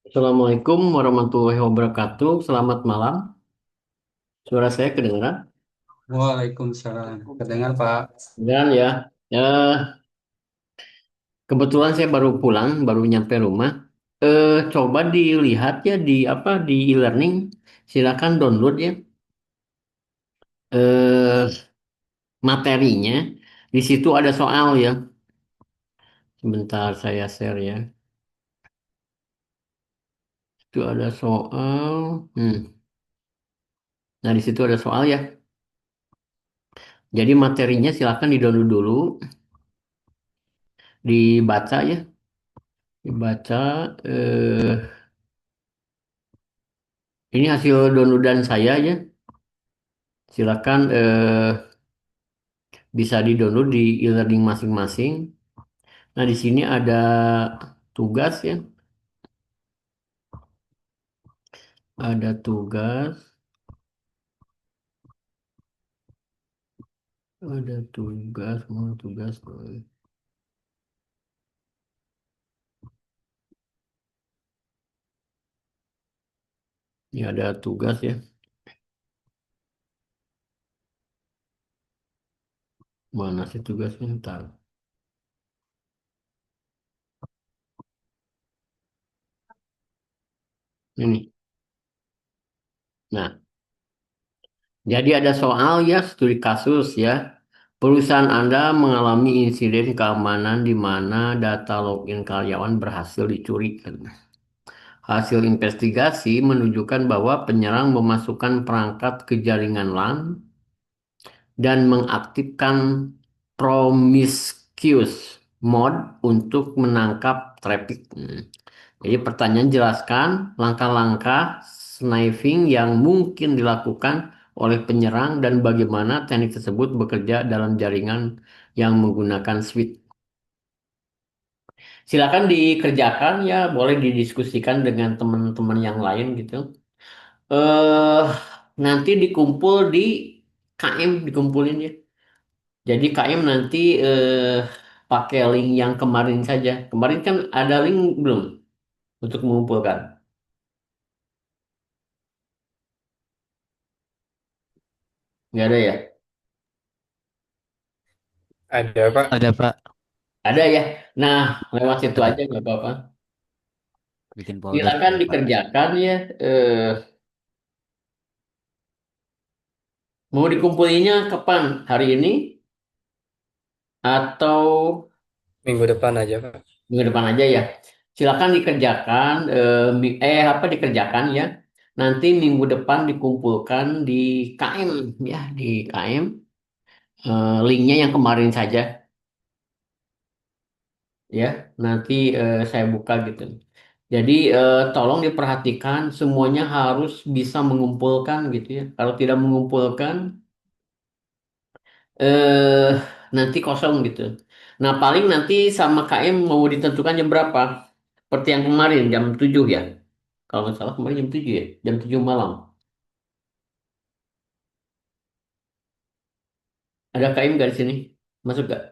Assalamualaikum warahmatullahi wabarakatuh. Selamat malam. Suara saya kedengaran? Waalaikumsalam. Kedengar, Pak. Dan ya, kebetulan saya baru pulang, baru nyampe rumah. Coba dilihat ya di apa di e-learning. Silakan download ya materinya. Di situ ada soal ya. Sebentar saya share ya. Itu ada soal. Nah, di situ ada soal ya. Jadi materinya silakan di-download dulu, dibaca ya, dibaca. Ini hasil downloadan saya ya. Silakan bisa di-download di e-learning masing-masing. Nah, di sini ada tugas ya. Ada tugas, ada tugas, mau tugas. Ini ada tugas ya. Mana sih tugasnya? Ntar. Ini. Nah, jadi ada soal ya, studi kasus ya. Perusahaan Anda mengalami insiden keamanan di mana data login karyawan berhasil dicuri. Hasil investigasi menunjukkan bahwa penyerang memasukkan perangkat ke jaringan LAN dan mengaktifkan promiscuous mode untuk menangkap traffic. Jadi pertanyaan jelaskan langkah-langkah sniping yang mungkin dilakukan oleh penyerang dan bagaimana teknik tersebut bekerja dalam jaringan yang menggunakan switch. Silakan dikerjakan ya, boleh didiskusikan dengan teman-teman yang lain gitu. eh Nanti dikumpul di KM dikumpulin ya. Jadi KM nanti pakai link yang kemarin saja. Kemarin kan ada link belum untuk mengumpulkan? Nggak ada ya? Ada, Pak. Ada Pak, Ada ya. Nah, lewat situ ada aja nggak apa-apa. bikin folder Silakan dulu Pak. dikerjakan ya. Eh, Mau dikumpulinya kapan? Hari ini atau Minggu depan aja, Pak. minggu depan aja ya? Silakan dikerjakan. Apa dikerjakan ya? Nanti minggu depan dikumpulkan di KM ya, di KM. Linknya yang kemarin saja ya. Nanti saya buka gitu. Jadi tolong diperhatikan semuanya harus bisa mengumpulkan gitu ya. Kalau tidak mengumpulkan eh nanti kosong gitu. Nah, paling nanti sama KM mau ditentukan jam berapa? Seperti yang kemarin jam 7 ya. Kalau nggak salah kemarin jam 7 ya, jam 7 malam. Ada KM nggak di sini? Masuk nggak?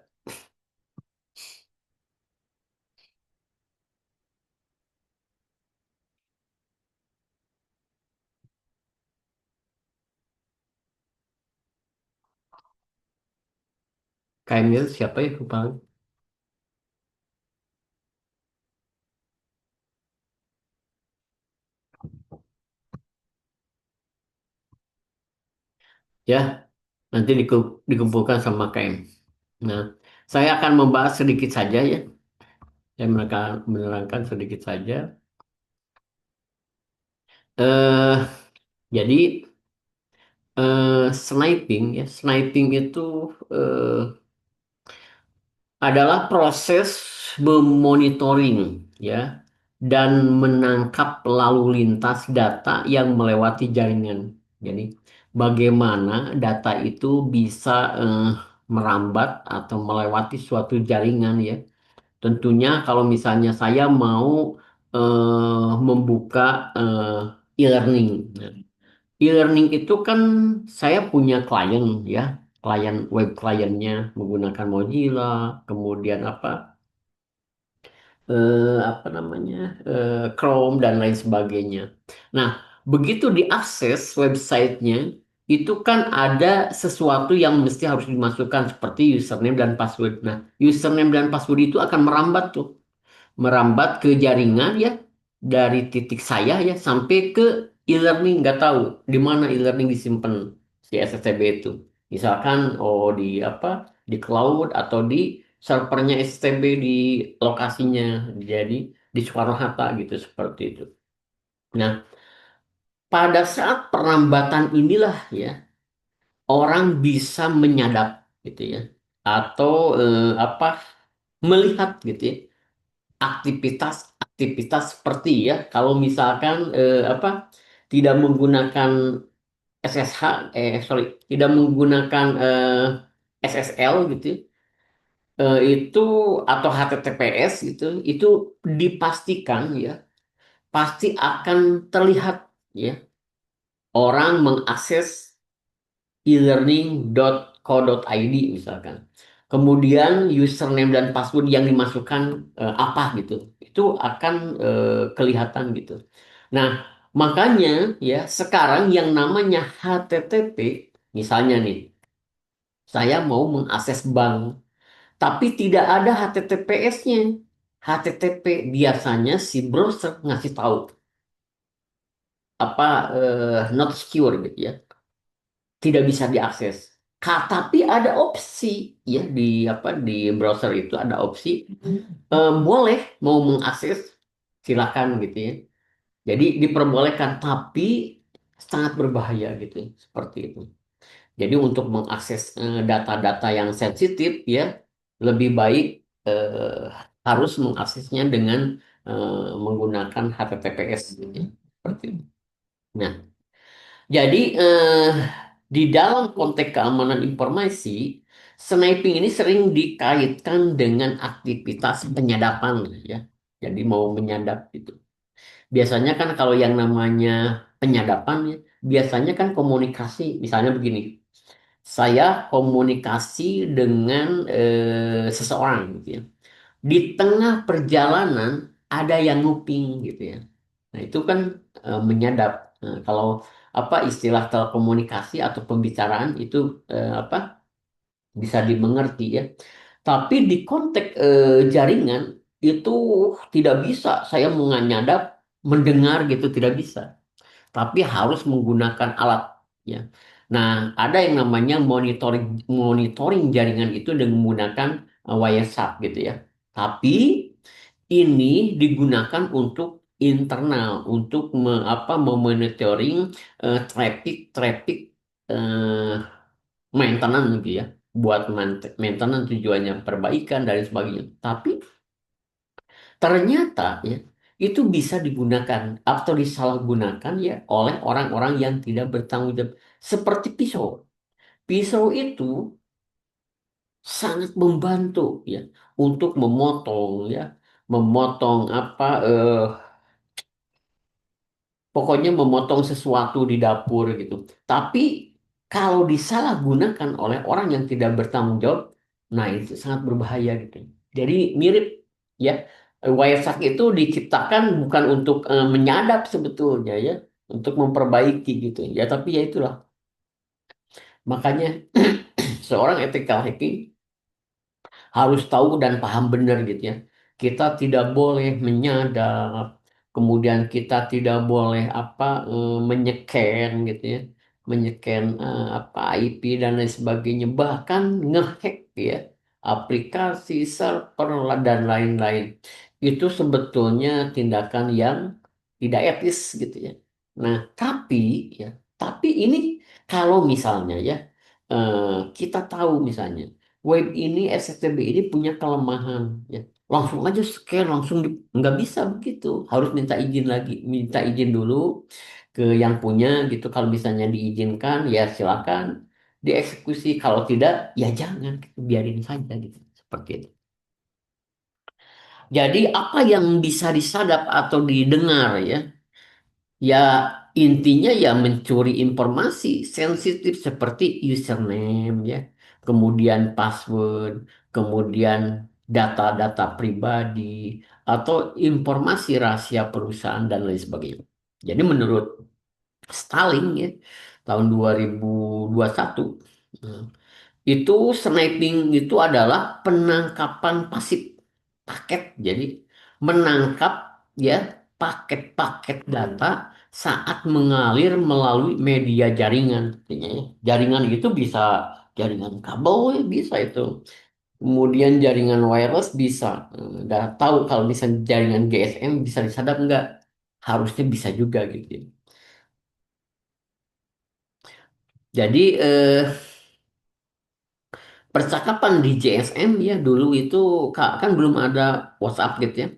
KM itu siapa ya? Lupa. Ya, nanti dikumpulkan sama KM. Nah, saya akan membahas sedikit saja ya. Saya menerangkan sedikit saja. eh jadi sniping ya, sniping itu eh, adalah proses memonitoring ya dan menangkap lalu lintas data yang melewati jaringan. Jadi bagaimana data itu bisa merambat atau melewati suatu jaringan ya. Tentunya kalau misalnya saya mau membuka e-learning. Nah, e-learning itu kan saya punya klien ya, klien web kliennya menggunakan Mozilla, kemudian apa? apa namanya, Chrome dan lain sebagainya. Nah, begitu diakses websitenya, itu kan ada sesuatu yang mesti harus dimasukkan seperti username dan password. Nah, username dan password itu akan merambat tuh, merambat ke jaringan ya, dari titik saya ya sampai ke e-learning. Nggak tahu di mana e-learning disimpan si SSTB itu. Misalkan oh di apa, di cloud atau di servernya SSTB di lokasinya, jadi di Soekarno-Hatta gitu, seperti itu. Nah, pada saat perambatan inilah ya, orang bisa menyadap gitu ya, atau apa, melihat gitu ya, aktivitas-aktivitas seperti ya, kalau misalkan apa, tidak menggunakan SSH, sorry, tidak menggunakan SSL gitu ya, itu atau HTTPS gitu, itu dipastikan ya, pasti akan terlihat ya, orang mengakses e-learning.co.id misalkan. Kemudian username dan password yang dimasukkan apa gitu. Itu akan kelihatan gitu. Nah, makanya ya sekarang yang namanya HTTP, misalnya nih, saya mau mengakses bank, tapi tidak ada HTTPS-nya. HTTP biasanya si browser ngasih tahu apa, not secure gitu ya, tidak bisa diakses. Tapi ada opsi ya di apa, di browser itu ada opsi boleh mau mengakses, silakan gitu ya. Jadi diperbolehkan, tapi sangat berbahaya gitu ya, seperti itu. Jadi untuk mengakses data-data yang sensitif ya, lebih baik harus mengaksesnya dengan menggunakan HTTPS gitu ya, seperti itu. Nah, jadi di dalam konteks keamanan informasi, sniping ini sering dikaitkan dengan aktivitas penyadapan ya. Jadi mau menyadap gitu. Biasanya kan kalau yang namanya penyadapan ya, biasanya kan komunikasi, misalnya begini. Saya komunikasi dengan seseorang gitu ya. Di tengah perjalanan ada yang nguping gitu ya. Nah, itu kan menyadap. Nah, kalau apa istilah telekomunikasi atau pembicaraan itu apa, bisa dimengerti ya. Tapi di konteks jaringan itu tidak bisa saya menganyadap mendengar gitu, tidak bisa. Tapi harus menggunakan alat ya. Nah, ada yang namanya monitoring monitoring jaringan itu dengan menggunakan Wireshark gitu ya. Tapi ini digunakan untuk internal, untuk memonitoring traffic eh, maintenance gitu ya, buat maintenance, tujuannya perbaikan dan sebagainya. Tapi ternyata ya, itu bisa digunakan atau disalahgunakan ya oleh orang-orang yang tidak bertanggung jawab, seperti pisau. Pisau itu sangat membantu ya untuk memotong ya, memotong apa, pokoknya memotong sesuatu di dapur gitu. Tapi kalau disalahgunakan oleh orang yang tidak bertanggung jawab, nah itu sangat berbahaya gitu. Jadi mirip ya, Wireshark itu diciptakan bukan untuk menyadap sebetulnya ya, untuk memperbaiki gitu ya. Tapi ya itulah, makanya seorang ethical hacking harus tahu dan paham benar gitu ya. Kita tidak boleh menyadap, kemudian kita tidak boleh apa, menyeken gitu ya, menyeken apa IP dan lain sebagainya, bahkan ngehack ya aplikasi server dan lain-lain. Itu sebetulnya tindakan yang tidak etis gitu ya. Nah, tapi ya, tapi ini kalau misalnya ya, eh, kita tahu misalnya web ini, SCTB ini punya kelemahan ya. Langsung aja scan, langsung nggak bisa begitu. Harus minta izin lagi, minta izin dulu ke yang punya gitu. Kalau misalnya diizinkan ya silakan dieksekusi. Kalau tidak ya jangan, gitu. Biarin saja gitu. Seperti itu. Jadi apa yang bisa disadap atau didengar ya? Ya intinya ya mencuri informasi sensitif seperti username ya, kemudian password, kemudian data-data pribadi, atau informasi rahasia perusahaan dan lain sebagainya. Jadi menurut Stalin ya, tahun 2021 eh, itu sniping itu adalah penangkapan pasif paket. Jadi menangkap ya paket-paket data saat mengalir melalui media jaringan. Artinya, ya, jaringan itu bisa jaringan kabel ya, bisa itu. Kemudian jaringan wireless bisa. Udah tahu kalau misalnya jaringan GSM bisa disadap nggak? Harusnya bisa juga gitu, ya. Jadi percakapan di GSM ya dulu itu kan belum ada WhatsApp gitu ya.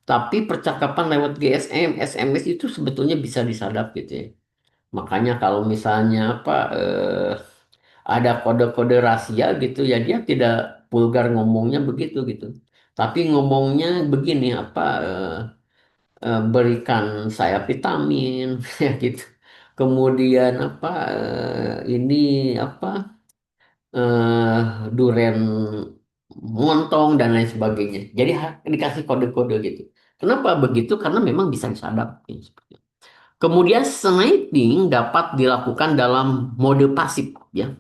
Tapi percakapan lewat GSM, SMS itu sebetulnya bisa disadap gitu ya. Makanya kalau misalnya ada kode-kode rahasia gitu ya dia tidak vulgar ngomongnya begitu gitu. Tapi ngomongnya begini berikan saya vitamin ya gitu. Kemudian ini apa duren montong dan lain sebagainya. Jadi dikasih kode-kode gitu. Kenapa begitu? Karena memang bisa disadap. Kemudian sniping dapat dilakukan dalam mode pasif ya.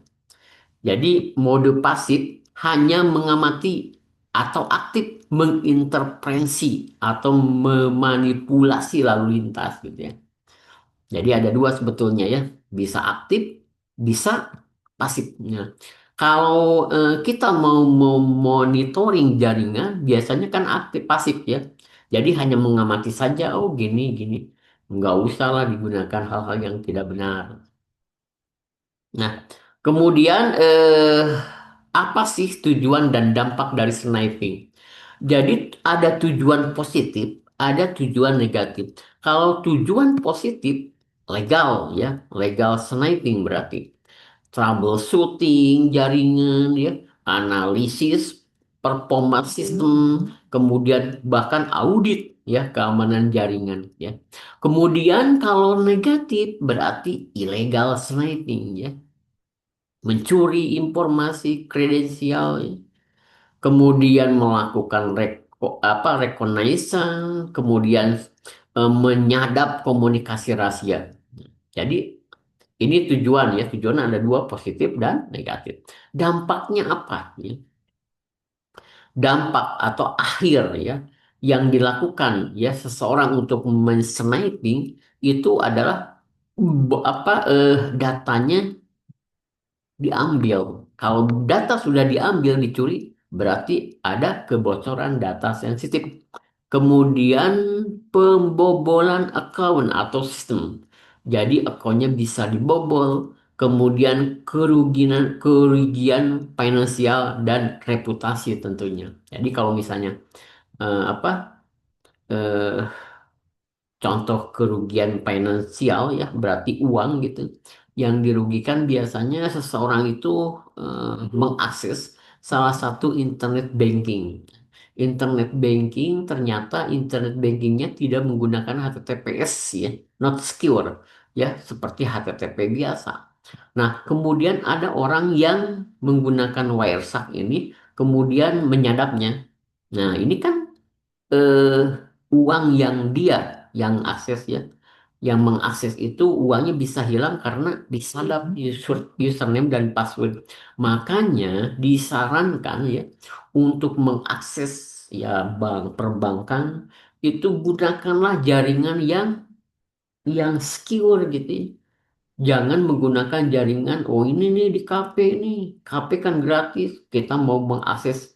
Jadi mode pasif hanya mengamati atau aktif menginterferensi atau memanipulasi lalu lintas gitu ya. Jadi ada dua sebetulnya ya, bisa aktif, bisa pasif. Nah, kalau kita mau monitoring jaringan, biasanya kan aktif pasif ya. Jadi hanya mengamati saja, oh gini gini, nggak usah lah digunakan hal-hal yang tidak benar. Nah, kemudian apa sih tujuan dan dampak dari sniping? Jadi ada tujuan positif, ada tujuan negatif. Kalau tujuan positif legal ya, legal sniping berarti troubleshooting jaringan ya, analisis performa sistem, kemudian bahkan audit ya keamanan jaringan ya. Kemudian kalau negatif berarti illegal sniping ya, mencuri informasi kredensial ya, kemudian melakukan reconnaissance, kemudian menyadap komunikasi rahasia. Jadi ini tujuan ya, tujuan ada dua positif dan negatif. Dampaknya apa? Ya? Dampak atau akhir ya yang dilakukan ya seseorang untuk men-sniping itu adalah datanya diambil. Kalau data sudah diambil, dicuri, berarti ada kebocoran data sensitif. Kemudian pembobolan account atau sistem. Jadi akunnya bisa dibobol. Kemudian kerugian finansial dan reputasi tentunya. Jadi kalau misalnya eh, apa eh, contoh kerugian finansial ya berarti uang gitu. Yang dirugikan biasanya seseorang itu mengakses salah satu internet banking. Internet banking ternyata internet bankingnya tidak menggunakan HTTPS ya, not secure ya seperti HTTP biasa. Nah, kemudian ada orang yang menggunakan Wireshark ini kemudian menyadapnya. Nah, ini kan eh, uang yang dia yang akses ya, yang mengakses itu uangnya bisa hilang karena disadap username dan password. Makanya disarankan ya untuk mengakses ya bank perbankan itu gunakanlah jaringan yang secure gitu, ya. Jangan menggunakan jaringan, oh ini nih di kafe nih, kafe kan gratis, kita mau mengakses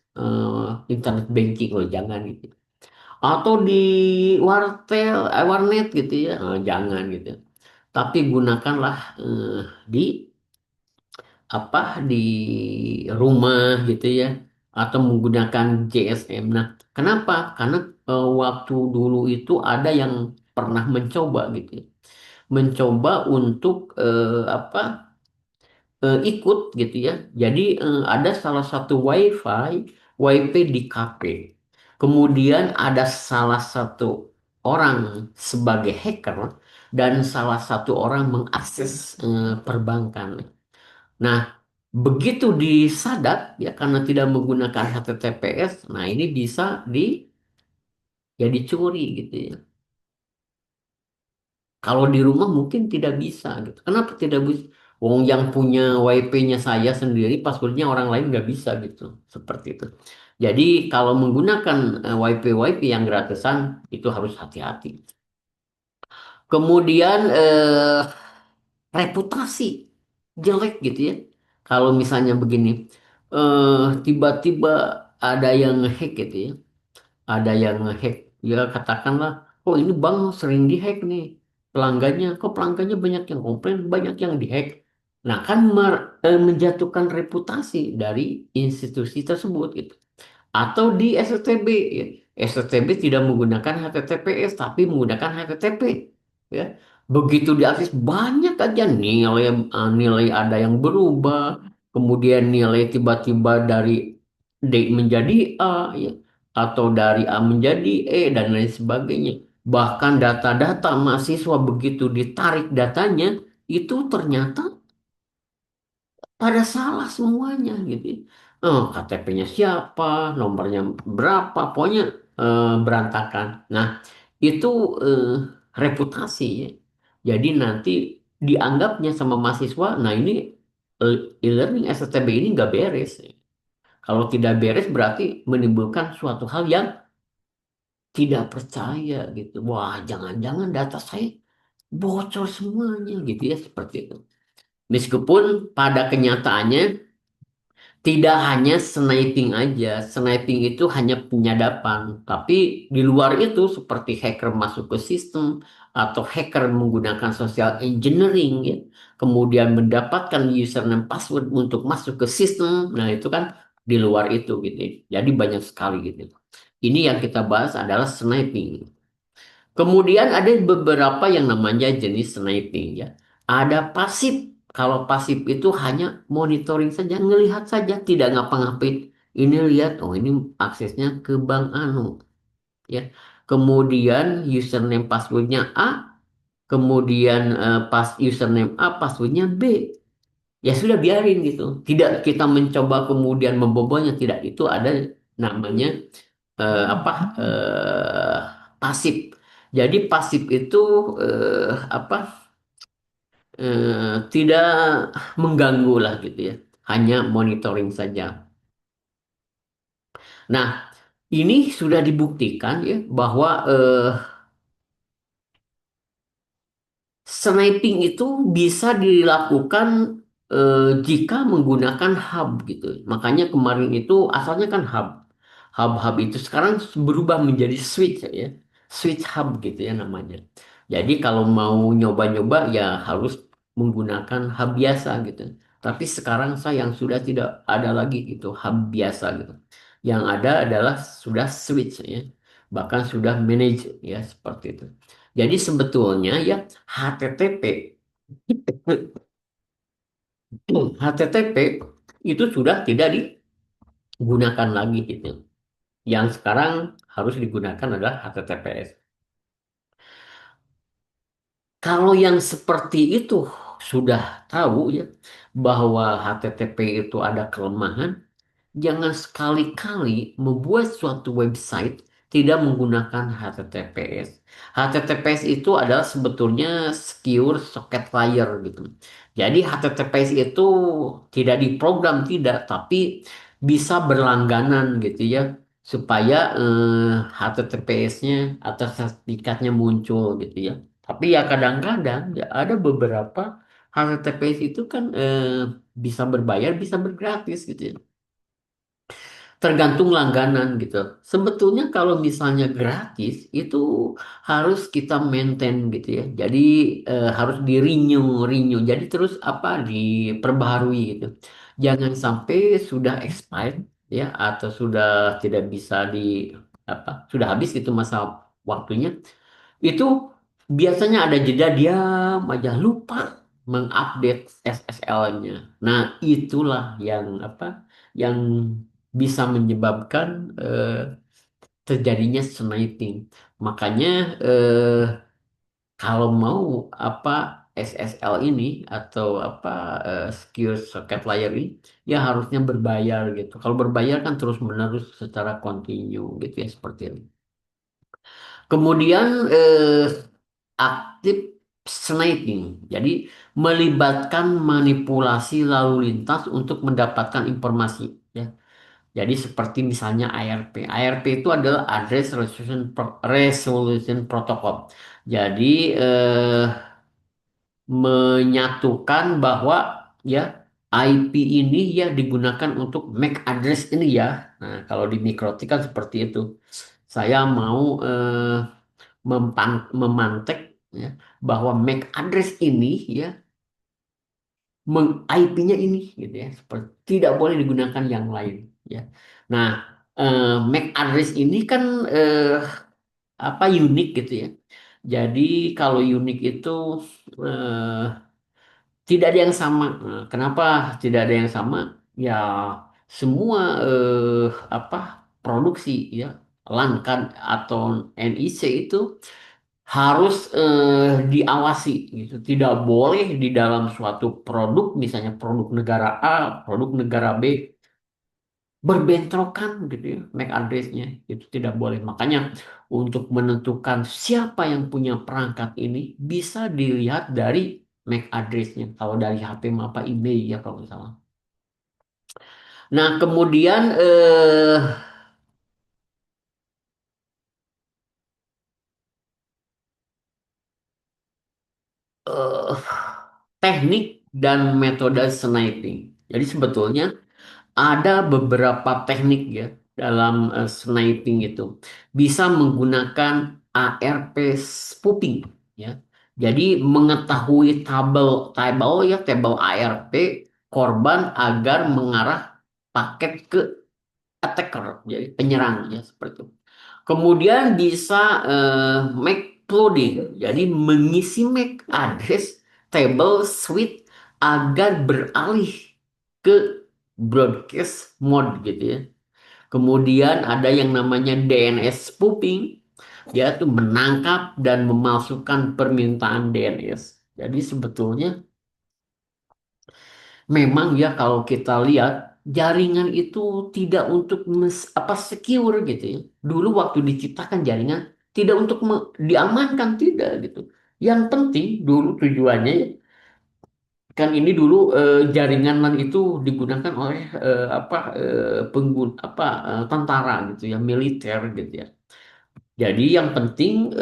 internet banking, oh jangan gitu atau di warnet gitu ya. Jangan gitu, tapi gunakanlah di di rumah gitu ya atau menggunakan GSM. Nah, kenapa? Karena waktu dulu itu ada yang pernah mencoba gitu ya. Mencoba untuk ikut gitu ya. Jadi ada salah satu WiFi di kafe. Kemudian ada salah satu orang sebagai hacker dan salah satu orang mengakses perbankan. Nah, begitu disadap ya karena tidak menggunakan HTTPS, nah ini bisa ya dicuri gitu ya. Kalau di rumah mungkin tidak bisa gitu. Kenapa tidak bisa? Wong yang punya WP-nya saya sendiri, passwordnya orang lain nggak bisa gitu. Seperti itu. Jadi kalau menggunakan WP yang gratisan itu harus hati-hati. Kemudian reputasi jelek gitu ya. Kalau misalnya begini, tiba-tiba ada yang ngehack gitu ya. Ada yang ngehack, ya katakanlah, oh ini bank sering dihack nih pelanggannya, kok pelanggannya banyak yang komplain, banyak yang dihack. Nah kan menjatuhkan reputasi dari institusi tersebut gitu. Atau di STB ya. STB tidak menggunakan HTTPS tapi menggunakan HTTP ya. Begitu diakses banyak aja nilai ada yang berubah, kemudian nilai tiba-tiba dari D menjadi A ya, atau dari A menjadi E dan lain sebagainya. Bahkan data-data mahasiswa begitu ditarik datanya itu ternyata pada salah semuanya gitu. Oh, KTP-nya siapa, nomornya berapa, pokoknya berantakan. Nah, itu eh, reputasi ya. Jadi nanti dianggapnya sama mahasiswa, nah ini e-learning STB ini nggak beres. Kalau tidak beres berarti menimbulkan suatu hal yang tidak percaya gitu. Wah, jangan-jangan data saya bocor semuanya gitu ya, seperti itu. Meskipun pada kenyataannya tidak hanya sniping aja, sniping itu hanya penyadapan, tapi di luar itu seperti hacker masuk ke sistem atau hacker menggunakan social engineering ya, kemudian mendapatkan username password untuk masuk ke sistem. Nah, itu kan di luar itu gitu ya. Jadi banyak sekali gitu. Ini yang kita bahas adalah sniping. Kemudian ada beberapa yang namanya jenis sniping ya. Ada pasif. Kalau pasif itu hanya monitoring saja, ngelihat saja, tidak ngapa-ngapain. Ini lihat, oh ini aksesnya ke bank anu ya. Kemudian username passwordnya A, kemudian pas username A, passwordnya B. Ya sudah biarin gitu. Tidak kita mencoba kemudian membobolnya, tidak. Itu ada namanya apa pasif. Jadi pasif itu apa tidak mengganggu lah gitu ya, hanya monitoring saja. Nah, ini sudah dibuktikan ya bahwa sniping itu bisa dilakukan jika menggunakan hub gitu. Makanya kemarin itu asalnya kan hub. Hub-hub itu sekarang berubah menjadi switch ya. Switch hub gitu ya namanya. Jadi kalau mau nyoba-nyoba ya harus menggunakan hub biasa gitu. Tapi sekarang sayang sudah tidak ada lagi itu hub biasa gitu. Yang ada adalah sudah switch ya. Bahkan sudah manage ya seperti itu. Jadi sebetulnya ya HTTP HTTP itu sudah tidak digunakan lagi gitu. Yang sekarang harus digunakan adalah HTTPS. Kalau yang seperti itu sudah tahu ya bahwa HTTP itu ada kelemahan, jangan sekali-kali membuat suatu website tidak menggunakan HTTPS. HTTPS itu adalah sebetulnya Secure Socket Layer gitu. Jadi HTTPS itu tidak diprogram tidak, tapi bisa berlangganan gitu ya supaya HTTPS-nya atau sertifikatnya muncul gitu ya. Tapi ya kadang-kadang ya ada beberapa HTTPS itu kan bisa berbayar, bisa bergratis gitu ya. Tergantung langganan gitu. Sebetulnya kalau misalnya gratis itu harus kita maintain gitu ya. Jadi harus di renew, renew. Jadi terus apa diperbaharui gitu. Jangan sampai sudah expired ya atau sudah tidak bisa di apa sudah habis itu masa waktunya. Itu biasanya ada jeda diam aja lupa mengupdate SSL-nya. Nah, itulah yang apa yang bisa menyebabkan terjadinya sniping. Makanya kalau mau apa SSL ini atau apa secure socket layer ini ya harusnya berbayar gitu. Kalau berbayar kan terus-menerus secara kontinu gitu ya seperti ini. Kemudian aktif sniping, jadi melibatkan manipulasi lalu lintas untuk mendapatkan informasi. Ya. Jadi seperti misalnya ARP. ARP itu adalah Resolution Protocol. Jadi menyatukan bahwa ya IP ini ya digunakan untuk MAC address ini ya. Nah, kalau di Mikrotik kan seperti itu. Saya mau memantek ya bahwa MAC address ini ya IP-nya ini gitu ya. Seperti tidak boleh digunakan yang lain ya. Nah, MAC address ini kan unik gitu ya. Jadi kalau unik itu eh, tidak ada yang sama. Nah, kenapa tidak ada yang sama? Ya semua produksi ya LAN kan atau NIC itu harus diawasi gitu. Tidak boleh di dalam suatu produk, misalnya produk negara A, produk negara B, berbentrokan gitu ya, MAC address-nya. Itu tidak boleh. Makanya untuk menentukan siapa yang punya perangkat ini bisa dilihat dari MAC address-nya. Kalau dari HP apa email ya kalau nggak salah. Nah, kemudian eh, teknik dan metode sniping. Jadi sebetulnya ada beberapa teknik ya dalam sniping itu. Bisa menggunakan ARP spoofing ya. Jadi mengetahui tabel ya, tabel ARP korban agar mengarah paket ke attacker, jadi penyerang ya seperti itu. Kemudian bisa make plotting, jadi mengisi MAC address table switch agar beralih ke broadcast mode gitu ya. Kemudian ada yang namanya DNS spoofing, yaitu menangkap dan memalsukan permintaan DNS. Jadi sebetulnya memang ya kalau kita lihat jaringan itu tidak untuk secure gitu ya. Dulu waktu diciptakan jaringan tidak untuk diamankan tidak gitu. Yang penting dulu tujuannya ya, kan ini dulu jaringan LAN itu digunakan oleh pengguna tentara gitu ya, militer gitu ya. Jadi yang penting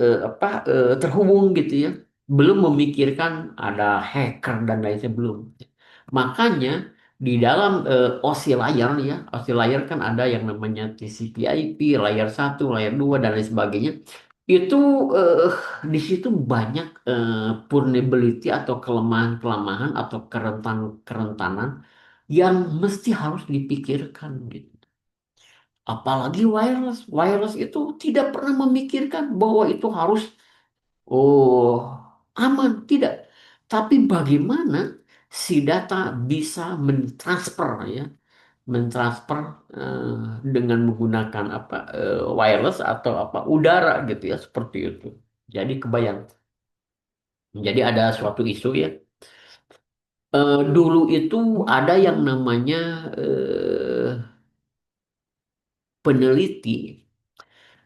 terhubung gitu ya. Belum memikirkan ada hacker dan lain sebelum. Makanya di dalam OSI layar ya, OSI layar kan ada yang namanya TCP/IP, layar satu, layar 2 dan lain sebagainya. Itu eh, di situ banyak vulnerability atau kelemahan-kelemahan atau kerentanan yang mesti harus dipikirkan gitu. Apalagi wireless. Wireless itu tidak pernah memikirkan bahwa itu harus aman, tidak. Tapi bagaimana si data bisa mentransfer ya, mentransfer eh, dengan menggunakan wireless atau udara gitu ya seperti itu. Jadi kebayang. Jadi ada suatu isu ya. Dulu itu ada yang namanya eh, peneliti,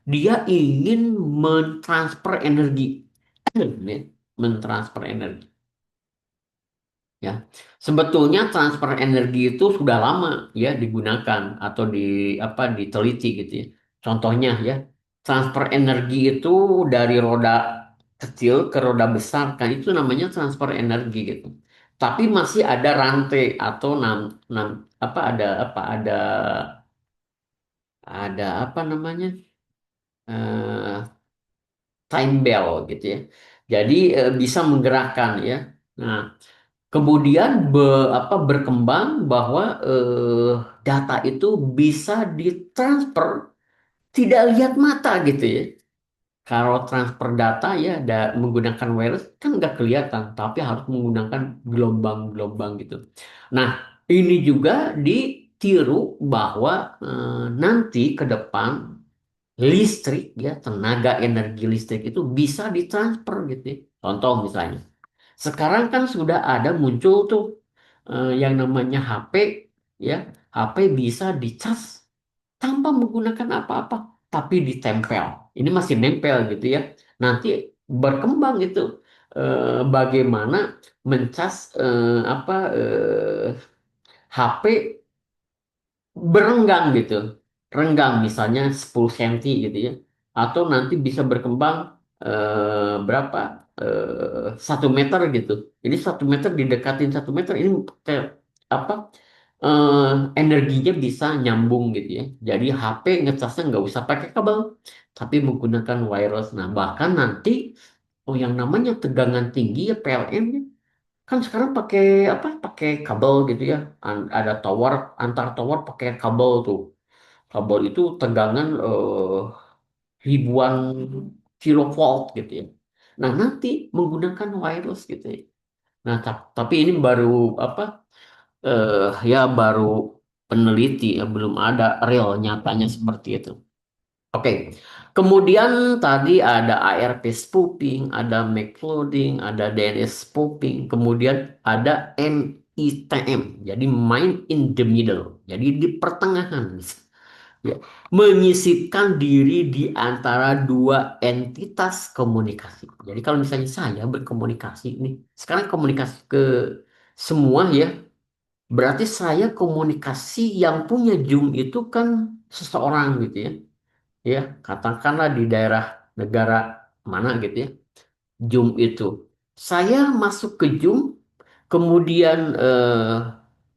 dia ingin mentransfer energi, ya, mentransfer energi. Ya, sebetulnya transfer energi itu sudah lama ya digunakan atau diteliti gitu ya. Contohnya ya, transfer energi itu dari roda kecil ke roda besar kan itu namanya transfer energi gitu. Tapi masih ada rantai atau nam, nam, apa ada apa namanya eh, time bell gitu ya. Jadi bisa menggerakkan ya. Nah, kemudian berkembang bahwa data itu bisa ditransfer tidak lihat mata gitu ya. Kalau transfer data ya menggunakan wireless kan nggak kelihatan, tapi harus menggunakan gelombang-gelombang gitu. Nah, ini juga ditiru bahwa nanti ke depan listrik ya, tenaga energi listrik itu bisa ditransfer gitu ya. Contoh misalnya. Sekarang kan sudah ada muncul tuh yang namanya HP ya. HP bisa dicas tanpa menggunakan apa-apa. tapi ditempel. Ini masih nempel gitu ya. Nanti berkembang itu bagaimana mencas HP berenggang gitu. Renggang misalnya 10 senti gitu ya. Atau nanti bisa berkembang berapa? 1 meter gitu. Jadi 1 meter didekatin 1 meter ini kayak apa? eh, Energinya bisa nyambung gitu ya. Jadi HP ngecasnya nggak usah pakai kabel, tapi menggunakan wireless. Nah, bahkan nanti yang namanya tegangan tinggi ya PLN ya, kan sekarang pakai apa? Pakai kabel gitu ya. Ada tower, antar tower pakai kabel tuh. Kabel itu tegangan ribuan kilovolt gitu ya. Nah, nanti menggunakan wireless gitu ya. Nah, tapi ini baru apa? Ya baru peneliti ya, belum ada real nyatanya seperti itu. Oke, kemudian tadi ada ARP spoofing, ada McClouding, ada DNS spoofing, kemudian ada MITM, jadi mind in the middle, jadi di pertengahan, ya, menyisipkan diri di antara dua entitas komunikasi. Jadi kalau misalnya saya berkomunikasi nih, sekarang komunikasi ke semua ya, berarti saya komunikasi yang punya Zoom itu kan seseorang gitu ya. Ya, katakanlah di daerah negara mana gitu ya. Zoom itu. Saya masuk ke Zoom, kemudian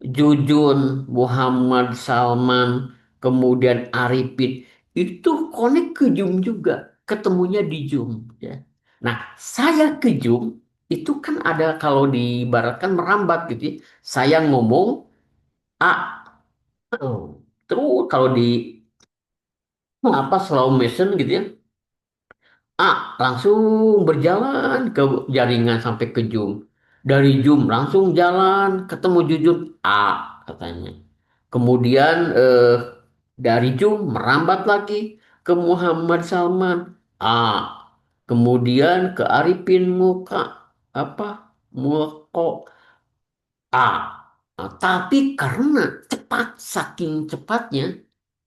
Jujun, Muhammad Salman, kemudian Arifin itu connect ke Zoom juga, ketemunya di Zoom ya. Nah, saya ke Zoom itu kan ada kalau diibaratkan merambat gitu ya. Saya ngomong A. Terus kalau di apa slow motion gitu ya. A langsung berjalan ke jaringan sampai ke Zoom. Dari Zoom langsung jalan ketemu Jujun A katanya. Kemudian dari Zoom merambat lagi ke Muhammad Salman A. Kemudian ke Arifin Muka apa Muko A. Nah, tapi karena cepat saking cepatnya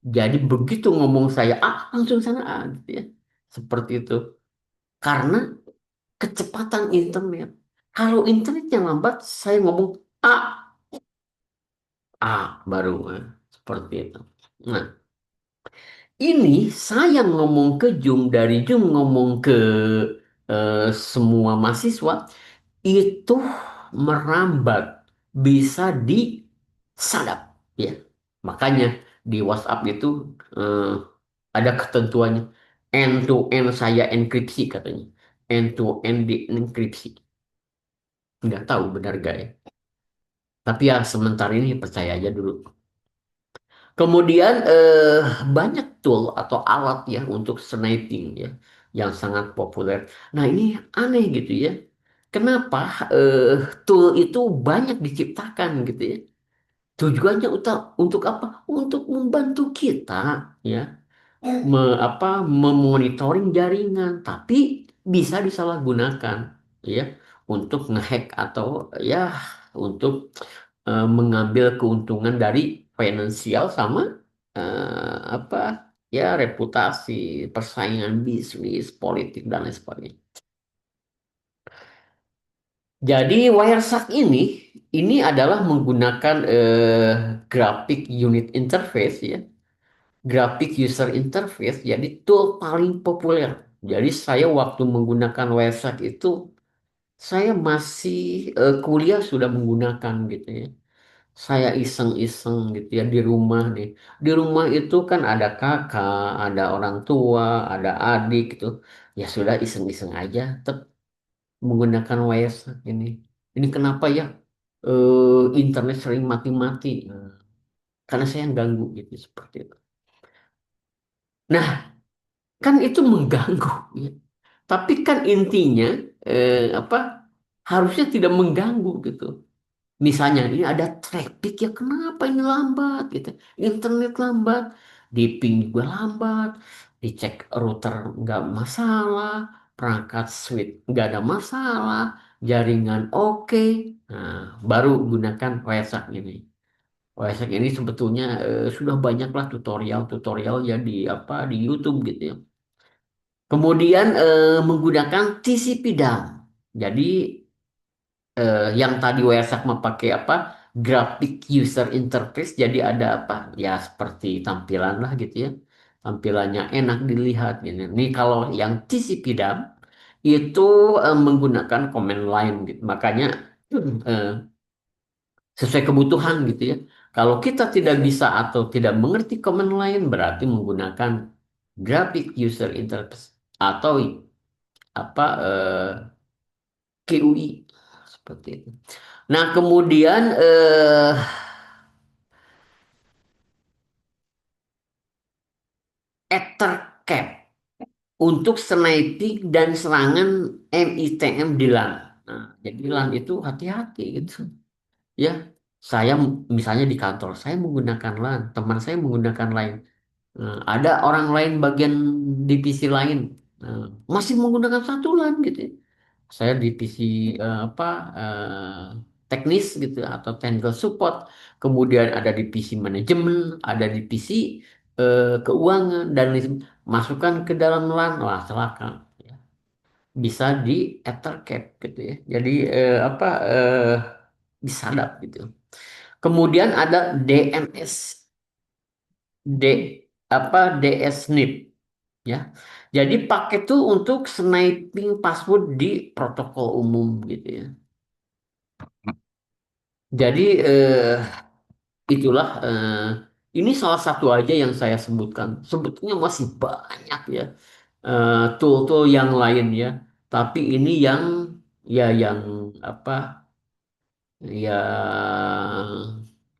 jadi begitu ngomong saya A langsung sana A gitu ya. Seperti itu. Karena kecepatan internet. Kalau internetnya lambat, saya ngomong A, A baru seperti itu. Nah, ini saya ngomong ke Zoom, dari Zoom ngomong ke semua mahasiswa itu merambat, bisa disadap, ya. Makanya di WhatsApp itu ada ketentuannya end to end saya enkripsi katanya, end to end di enkripsi. Nggak tahu benar gak ya. Tapi ya sementara ini percaya aja dulu. Kemudian banyak tool atau alat ya untuk sniping ya yang sangat populer. Nah ini aneh gitu ya. Kenapa tool itu banyak diciptakan gitu ya? Tujuannya untuk apa? Untuk membantu kita ya memonitoring jaringan, tapi bisa disalahgunakan ya untuk ngehack atau ya untuk mengambil keuntungan dari finansial sama apa ya reputasi, persaingan bisnis, politik dan lain sebagainya. Jadi Wireshark ini adalah menggunakan graphic unit interface ya, graphic user interface, jadi tool paling populer. Jadi saya waktu menggunakan Wireshark itu saya masih kuliah sudah menggunakan gitu ya. Saya iseng-iseng gitu ya di rumah nih. Di rumah itu kan ada kakak, ada orang tua, ada adik gitu. Ya sudah iseng-iseng aja menggunakan WhatsApp ini. Ini kenapa ya internet sering mati-mati? Nah, karena saya yang ganggu gitu seperti itu. Nah, kan itu mengganggu ya. Tapi kan intinya apa harusnya tidak mengganggu gitu. Misalnya ini ada traffic ya kenapa ini lambat gitu. Internet lambat, di ping juga lambat, dicek router nggak masalah, perangkat switch nggak ada masalah, jaringan oke. Nah, baru gunakan WhatsApp ini. WSX ini sebetulnya sudah banyaklah tutorial-tutorial ya di apa di YouTube gitu ya. Kemudian menggunakan TCP dump. Jadi yang tadi WSX pakai apa? Graphic User Interface. Jadi ada apa? Ya seperti tampilan lah gitu ya. Tampilannya enak dilihat gitu. Ini kalau yang TCP dump itu menggunakan command line gitu. Makanya eh, sesuai kebutuhan gitu ya. Kalau kita tidak bisa atau tidak mengerti command line berarti menggunakan graphic user interface atau apa GUI seperti itu. Nah, kemudian Ethercap untuk sniping dan serangan MITM di LAN. Nah, jadi LAN itu hati-hati gitu. Ya, saya misalnya di kantor saya menggunakan LAN, teman saya menggunakan lain. Ada orang lain bagian divisi lain eh, masih menggunakan satu LAN gitu ya. Saya divisi apa teknis gitu atau technical support, kemudian ada divisi manajemen, ada divisi keuangan dan masukkan ke dalam LAN, wah celaka. Ya. Bisa di ethercap gitu ya. Jadi apa disadap gitu. Kemudian ada DNS, D apa DSNIP ya. Jadi pakai tuh untuk sniping password di protokol umum gitu ya. Jadi itulah ini salah satu aja yang saya sebutkan. Sebetulnya masih banyak ya tool-tool yang lain ya. Tapi ini yang ya yang apa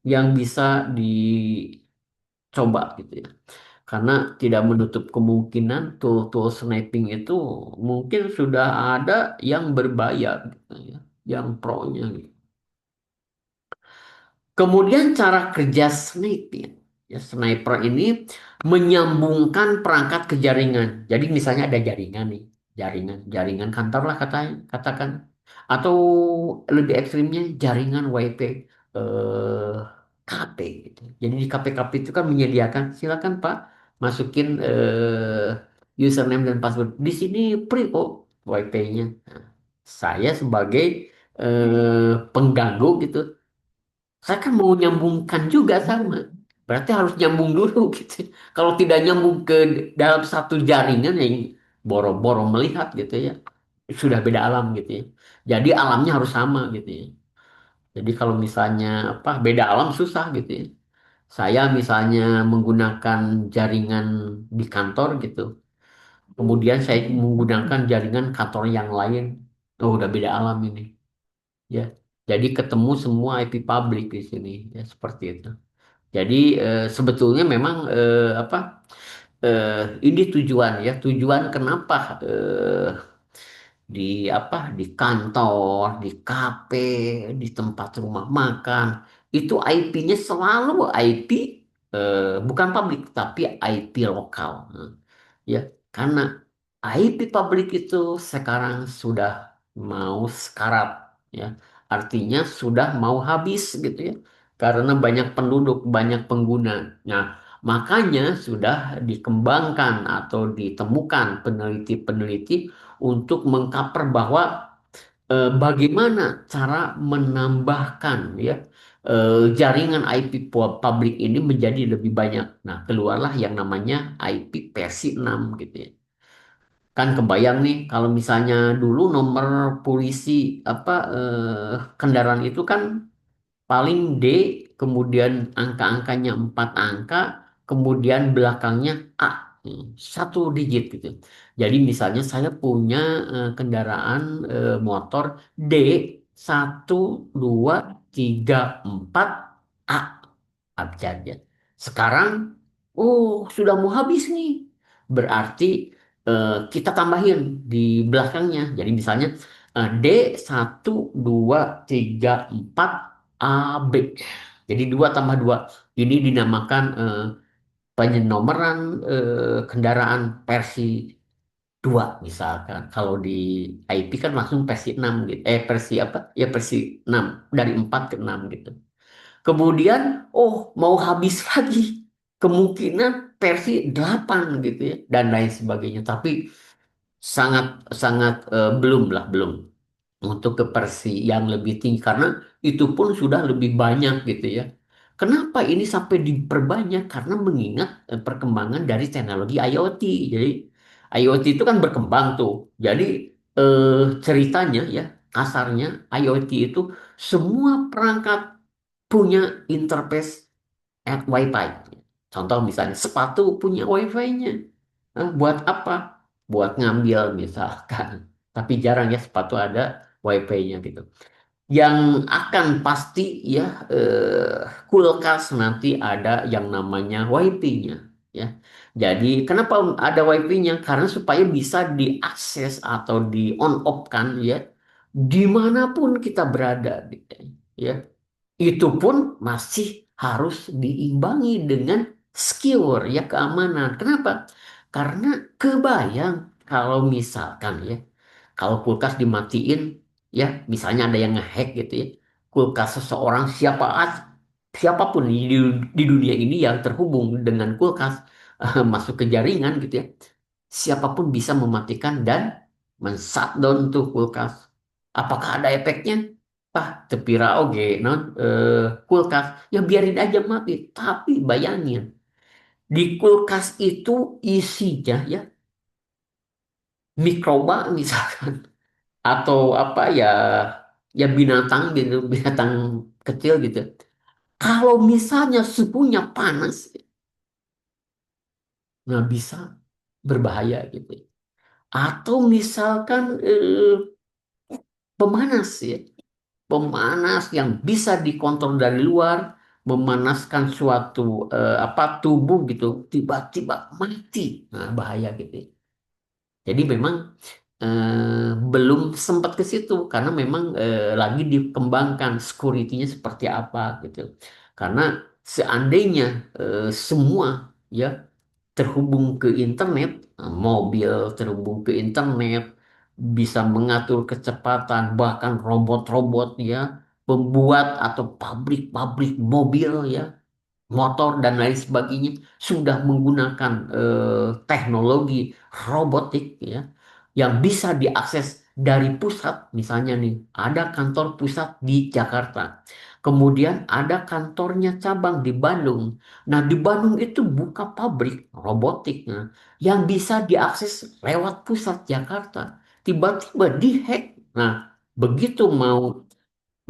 yang bisa dicoba gitu ya. Karena tidak menutup kemungkinan tool-tool sniping itu mungkin sudah ada yang berbayar gitu ya, yang pro-nya gitu. Kemudian cara kerja sniper. Ya, sniper ini menyambungkan perangkat ke jaringan. Jadi misalnya ada jaringan nih, jaringan kantor lah katakan. Atau lebih ekstrimnya jaringan WiFi eh, KP gitu. Jadi di KP-KP itu kan menyediakan, silakan Pak masukin username dan password. Di sini free kok WiFi-nya. Saya sebagai pengganggu gitu saya kan mau nyambungkan juga sama. Berarti harus nyambung dulu gitu. Kalau tidak nyambung ke dalam satu jaringan yang boro-boro melihat gitu ya. Sudah beda alam gitu ya. Jadi alamnya harus sama gitu ya. Jadi kalau misalnya apa beda alam susah gitu ya. Saya misalnya menggunakan jaringan di kantor gitu. Kemudian saya menggunakan jaringan kantor yang lain. Oh, udah beda alam ini. Ya. Jadi ketemu semua IP public di sini ya seperti itu. Jadi sebetulnya memang apa ini tujuan ya tujuan kenapa di apa di kantor, di kafe, di tempat rumah makan itu IP-nya selalu IP bukan publik tapi IP lokal. Ya, karena IP publik itu sekarang sudah mau sekarat, ya. Artinya sudah mau habis gitu ya. Karena banyak penduduk, banyak pengguna. Nah, makanya sudah dikembangkan atau ditemukan peneliti-peneliti untuk mengkaper bahwa bagaimana cara menambahkan ya jaringan IP publik ini menjadi lebih banyak. Nah, keluarlah yang namanya IP versi 6 gitu ya. Kan kebayang nih kalau misalnya dulu nomor polisi apa kendaraan itu kan paling D, kemudian angka-angkanya 4 angka, kemudian belakangnya A, satu digit gitu. Jadi misalnya saya punya kendaraan motor D 1234 A abjadnya. Sekarang, oh sudah mau habis nih. Berarti kita tambahin di belakangnya. Jadi misalnya D 1234 AB. Jadi 2 tambah 2. Ini dinamakan penyenomeran kendaraan versi 2 misalkan. Kalau di IP kan langsung versi 6 gitu. Versi apa? Ya versi 6 dari 4 ke 6 gitu. Kemudian, oh mau habis lagi. Kemungkinan versi 8 gitu ya. Dan lain sebagainya. Tapi sangat sangat belum lah, belum untuk ke versi yang lebih tinggi karena itu pun sudah lebih banyak gitu ya. Kenapa ini sampai diperbanyak? Karena mengingat perkembangan dari teknologi IoT. Jadi IoT itu kan berkembang tuh. Jadi ceritanya ya, kasarnya IoT itu semua perangkat punya interface at Wi-Fi. Contoh misalnya sepatu punya Wi-Fi-nya. Buat apa? Buat ngambil misalkan. Tapi jarang ya sepatu ada wifi-nya gitu. Yang akan pasti ya kulkas nanti ada yang namanya wifi-nya ya. Jadi kenapa ada wifi-nya? Karena supaya bisa diakses atau di on off kan ya dimanapun kita berada gitu ya. Itu pun masih harus diimbangi dengan secure ya keamanan. Kenapa? Karena kebayang kalau misalkan ya, kalau kulkas dimatiin ya, misalnya ada yang ngehack gitu ya, kulkas seseorang siapapun di dunia ini yang terhubung dengan kulkas masuk ke jaringan gitu ya, siapapun bisa mematikan dan men-shutdown tuh kulkas. Apakah ada efeknya? Tepira oge non kulkas ya biarin aja mati. Tapi bayangin di kulkas itu isinya ya mikroba misalkan atau apa ya ya binatang gitu binatang kecil gitu. Kalau misalnya suhunya panas, nah bisa berbahaya gitu. Atau misalkan pemanas ya. Pemanas yang bisa dikontrol dari luar, memanaskan suatu apa tubuh gitu, tiba-tiba mati. Nah, bahaya gitu. Jadi memang belum sempat ke situ karena memang lagi dikembangkan security-nya seperti apa gitu. Karena seandainya semua ya terhubung ke internet, mobil terhubung ke internet, bisa mengatur kecepatan, bahkan robot-robot ya, pembuat atau pabrik-pabrik mobil ya, motor dan lain sebagainya sudah menggunakan teknologi robotik ya yang bisa diakses dari pusat. Misalnya nih ada kantor pusat di Jakarta, kemudian ada kantornya cabang di Bandung. Nah di Bandung itu buka pabrik robotik nah, yang bisa diakses lewat pusat Jakarta, tiba-tiba dihack. Nah begitu mau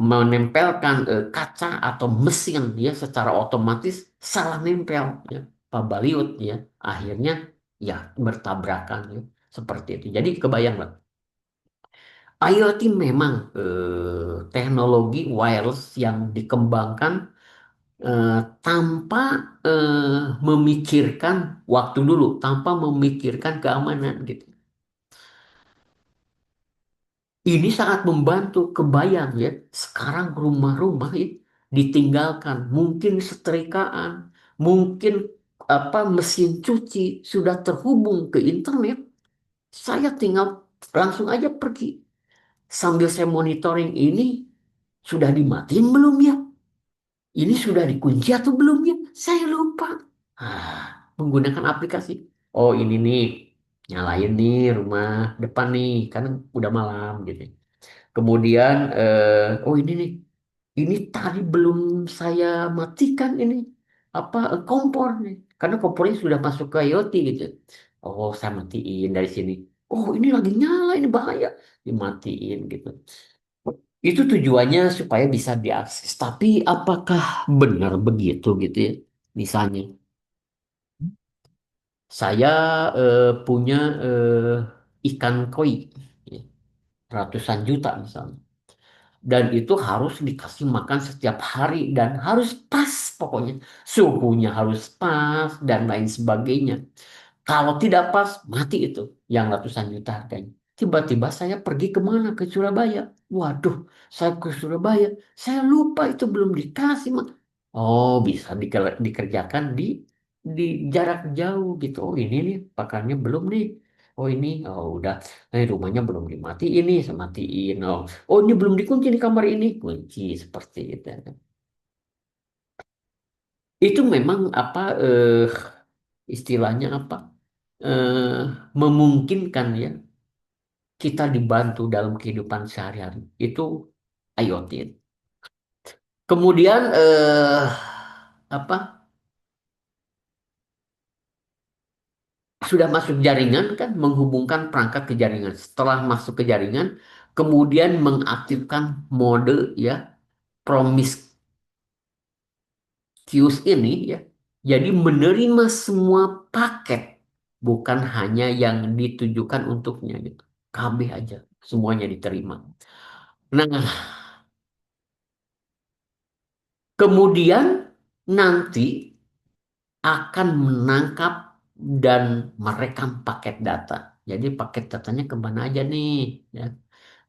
menempelkan kaca atau mesin ya secara otomatis salah nempel ya Pak Baliut ya akhirnya ya bertabrakan ya seperti itu jadi kebayang lah IoT memang teknologi wireless yang dikembangkan tanpa memikirkan waktu dulu tanpa memikirkan keamanan gitu. Ini sangat membantu, kebayang ya. Sekarang rumah-rumah ya, ditinggalkan, mungkin setrikaan, mungkin apa mesin cuci sudah terhubung ke internet. Saya tinggal langsung aja pergi. Sambil saya monitoring ini sudah dimatiin belum ya? Ini sudah dikunci atau belum ya? Saya lupa. Menggunakan aplikasi. Oh ini nih, nyalain nih rumah depan nih, kan udah malam gitu. Kemudian, oh ini nih, ini tadi belum saya matikan ini apa kompor nih, karena kompornya sudah masuk ke IoT gitu. Oh saya matiin dari sini. Oh ini lagi nyala, ini bahaya, dimatiin gitu. Itu tujuannya supaya bisa diakses. Tapi apakah benar begitu gitu ya? Misalnya, saya punya ikan koi, ya, ratusan juta misalnya. Dan itu harus dikasih makan setiap hari dan harus pas pokoknya suhunya harus pas dan lain sebagainya. Kalau tidak pas mati itu yang ratusan juta harganya. Tiba-tiba saya pergi kemana ke Surabaya. Waduh, saya ke Surabaya, saya lupa itu belum dikasih oh bisa dikerjakan di jarak jauh gitu. Oh ini nih pakannya belum nih. Oh ini, oh udah, rumahnya belum dimatiin nih, saya matiin. Oh, oh ini belum dikunci di kamar ini, kunci seperti itu. Itu memang apa istilahnya apa eh, memungkinkan ya kita dibantu dalam kehidupan sehari-hari. Itu IoT. Kemudian apa sudah masuk jaringan kan menghubungkan perangkat ke jaringan. Setelah masuk ke jaringan, kemudian mengaktifkan mode ya promiscuous ini ya. Jadi menerima semua paket bukan hanya yang ditujukan untuknya gitu. KB aja semuanya diterima. Nah, kemudian nanti akan menangkap dan merekam paket data. Jadi paket datanya kemana aja nih? Ya.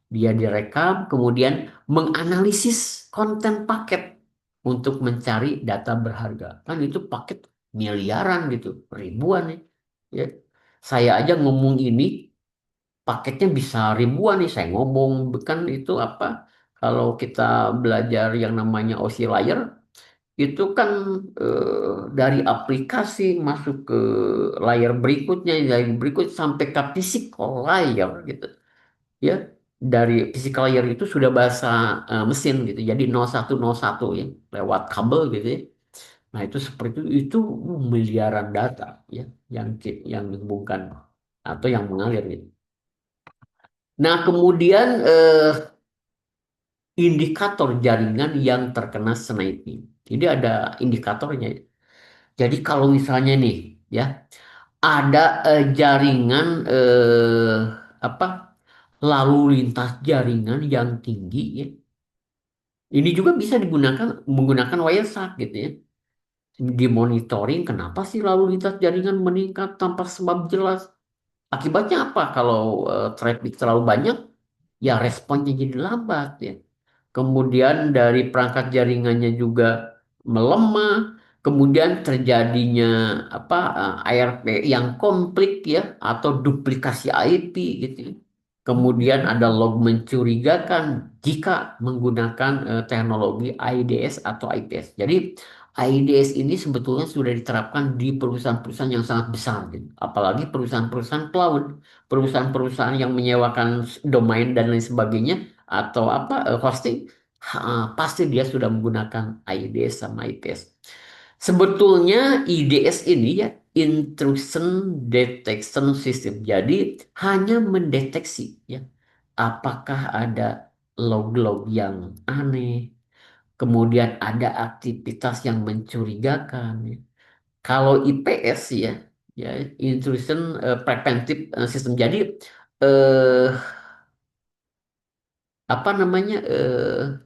Dia direkam, kemudian menganalisis konten paket untuk mencari data berharga. Kan itu paket miliaran gitu, ribuan nih. Ya. Saya aja ngomong ini, paketnya bisa ribuan nih. Saya ngomong, kan itu apa? Kalau kita belajar yang namanya oscillator, itu kan dari aplikasi masuk ke layar berikutnya, layar berikut sampai ke physical layer gitu ya. Dari physical layer itu sudah bahasa mesin gitu, jadi 0101 ya lewat kabel gitu ya. Nah itu seperti itu miliaran data ya yang dihubungkan atau yang mengalir gitu. Nah kemudian indikator jaringan yang terkena sniping, jadi ada indikatornya. Jadi kalau misalnya nih ya ada jaringan apa lalu lintas jaringan yang tinggi ya. Ini juga bisa digunakan menggunakan wireshark gitu ya. Dimonitoring kenapa sih lalu lintas jaringan meningkat tanpa sebab jelas. Akibatnya apa kalau traffic terlalu banyak? Ya responnya jadi lambat ya. Kemudian dari perangkat jaringannya juga melemah, kemudian terjadinya apa ARP yang konflik ya atau duplikasi IP gitu ya. Kemudian ada log mencurigakan jika menggunakan teknologi IDS atau IPS. Jadi IDS ini sebetulnya sudah diterapkan di perusahaan-perusahaan yang sangat besar gitu. Apalagi perusahaan-perusahaan cloud, perusahaan-perusahaan yang menyewakan domain dan lain sebagainya atau apa hosting pasti dia sudah menggunakan IDS sama IPS. Sebetulnya IDS ini ya intrusion detection system. Jadi hanya mendeteksi ya apakah ada log-log yang aneh, kemudian ada aktivitas yang mencurigakan ya. Kalau IPS ya intrusion preventive system. Jadi eh apa namanya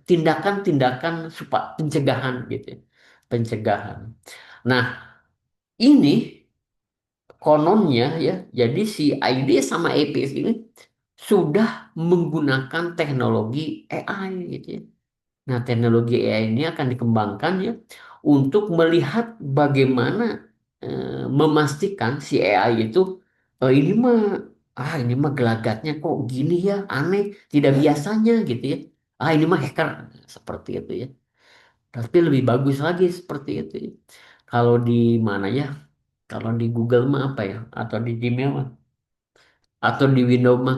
tindakan-tindakan supaya pencegahan gitu ya. Pencegahan. Nah, ini kononnya ya, jadi si ID sama EPS ini sudah menggunakan teknologi AI gitu ya. Nah, teknologi AI ini akan dikembangkan ya untuk melihat bagaimana memastikan si AI itu ini mah gelagatnya kok gini ya, aneh, tidak biasanya gitu ya. Ini mah hacker seperti itu ya. Tapi lebih bagus lagi seperti itu ya. Kalau di mana ya? Kalau di Google mah apa ya? Atau di Gmail mah? Atau di Windows mah?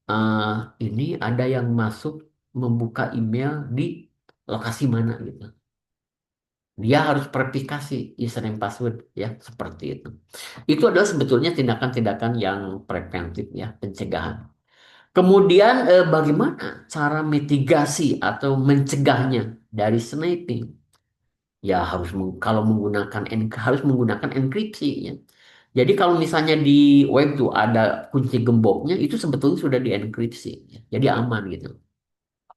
eh, ini ada yang masuk membuka email di lokasi mana gitu. Dia harus verifikasi username password ya seperti itu. Itu adalah sebetulnya tindakan-tindakan yang preventif ya, pencegahan. Kemudian bagaimana cara mitigasi atau mencegahnya dari sniping? Ya harus kalau menggunakan harus menggunakan enkripsi ya. Jadi kalau misalnya di web tuh ada kunci gemboknya itu sebetulnya sudah dienkripsi ya. Jadi aman gitu.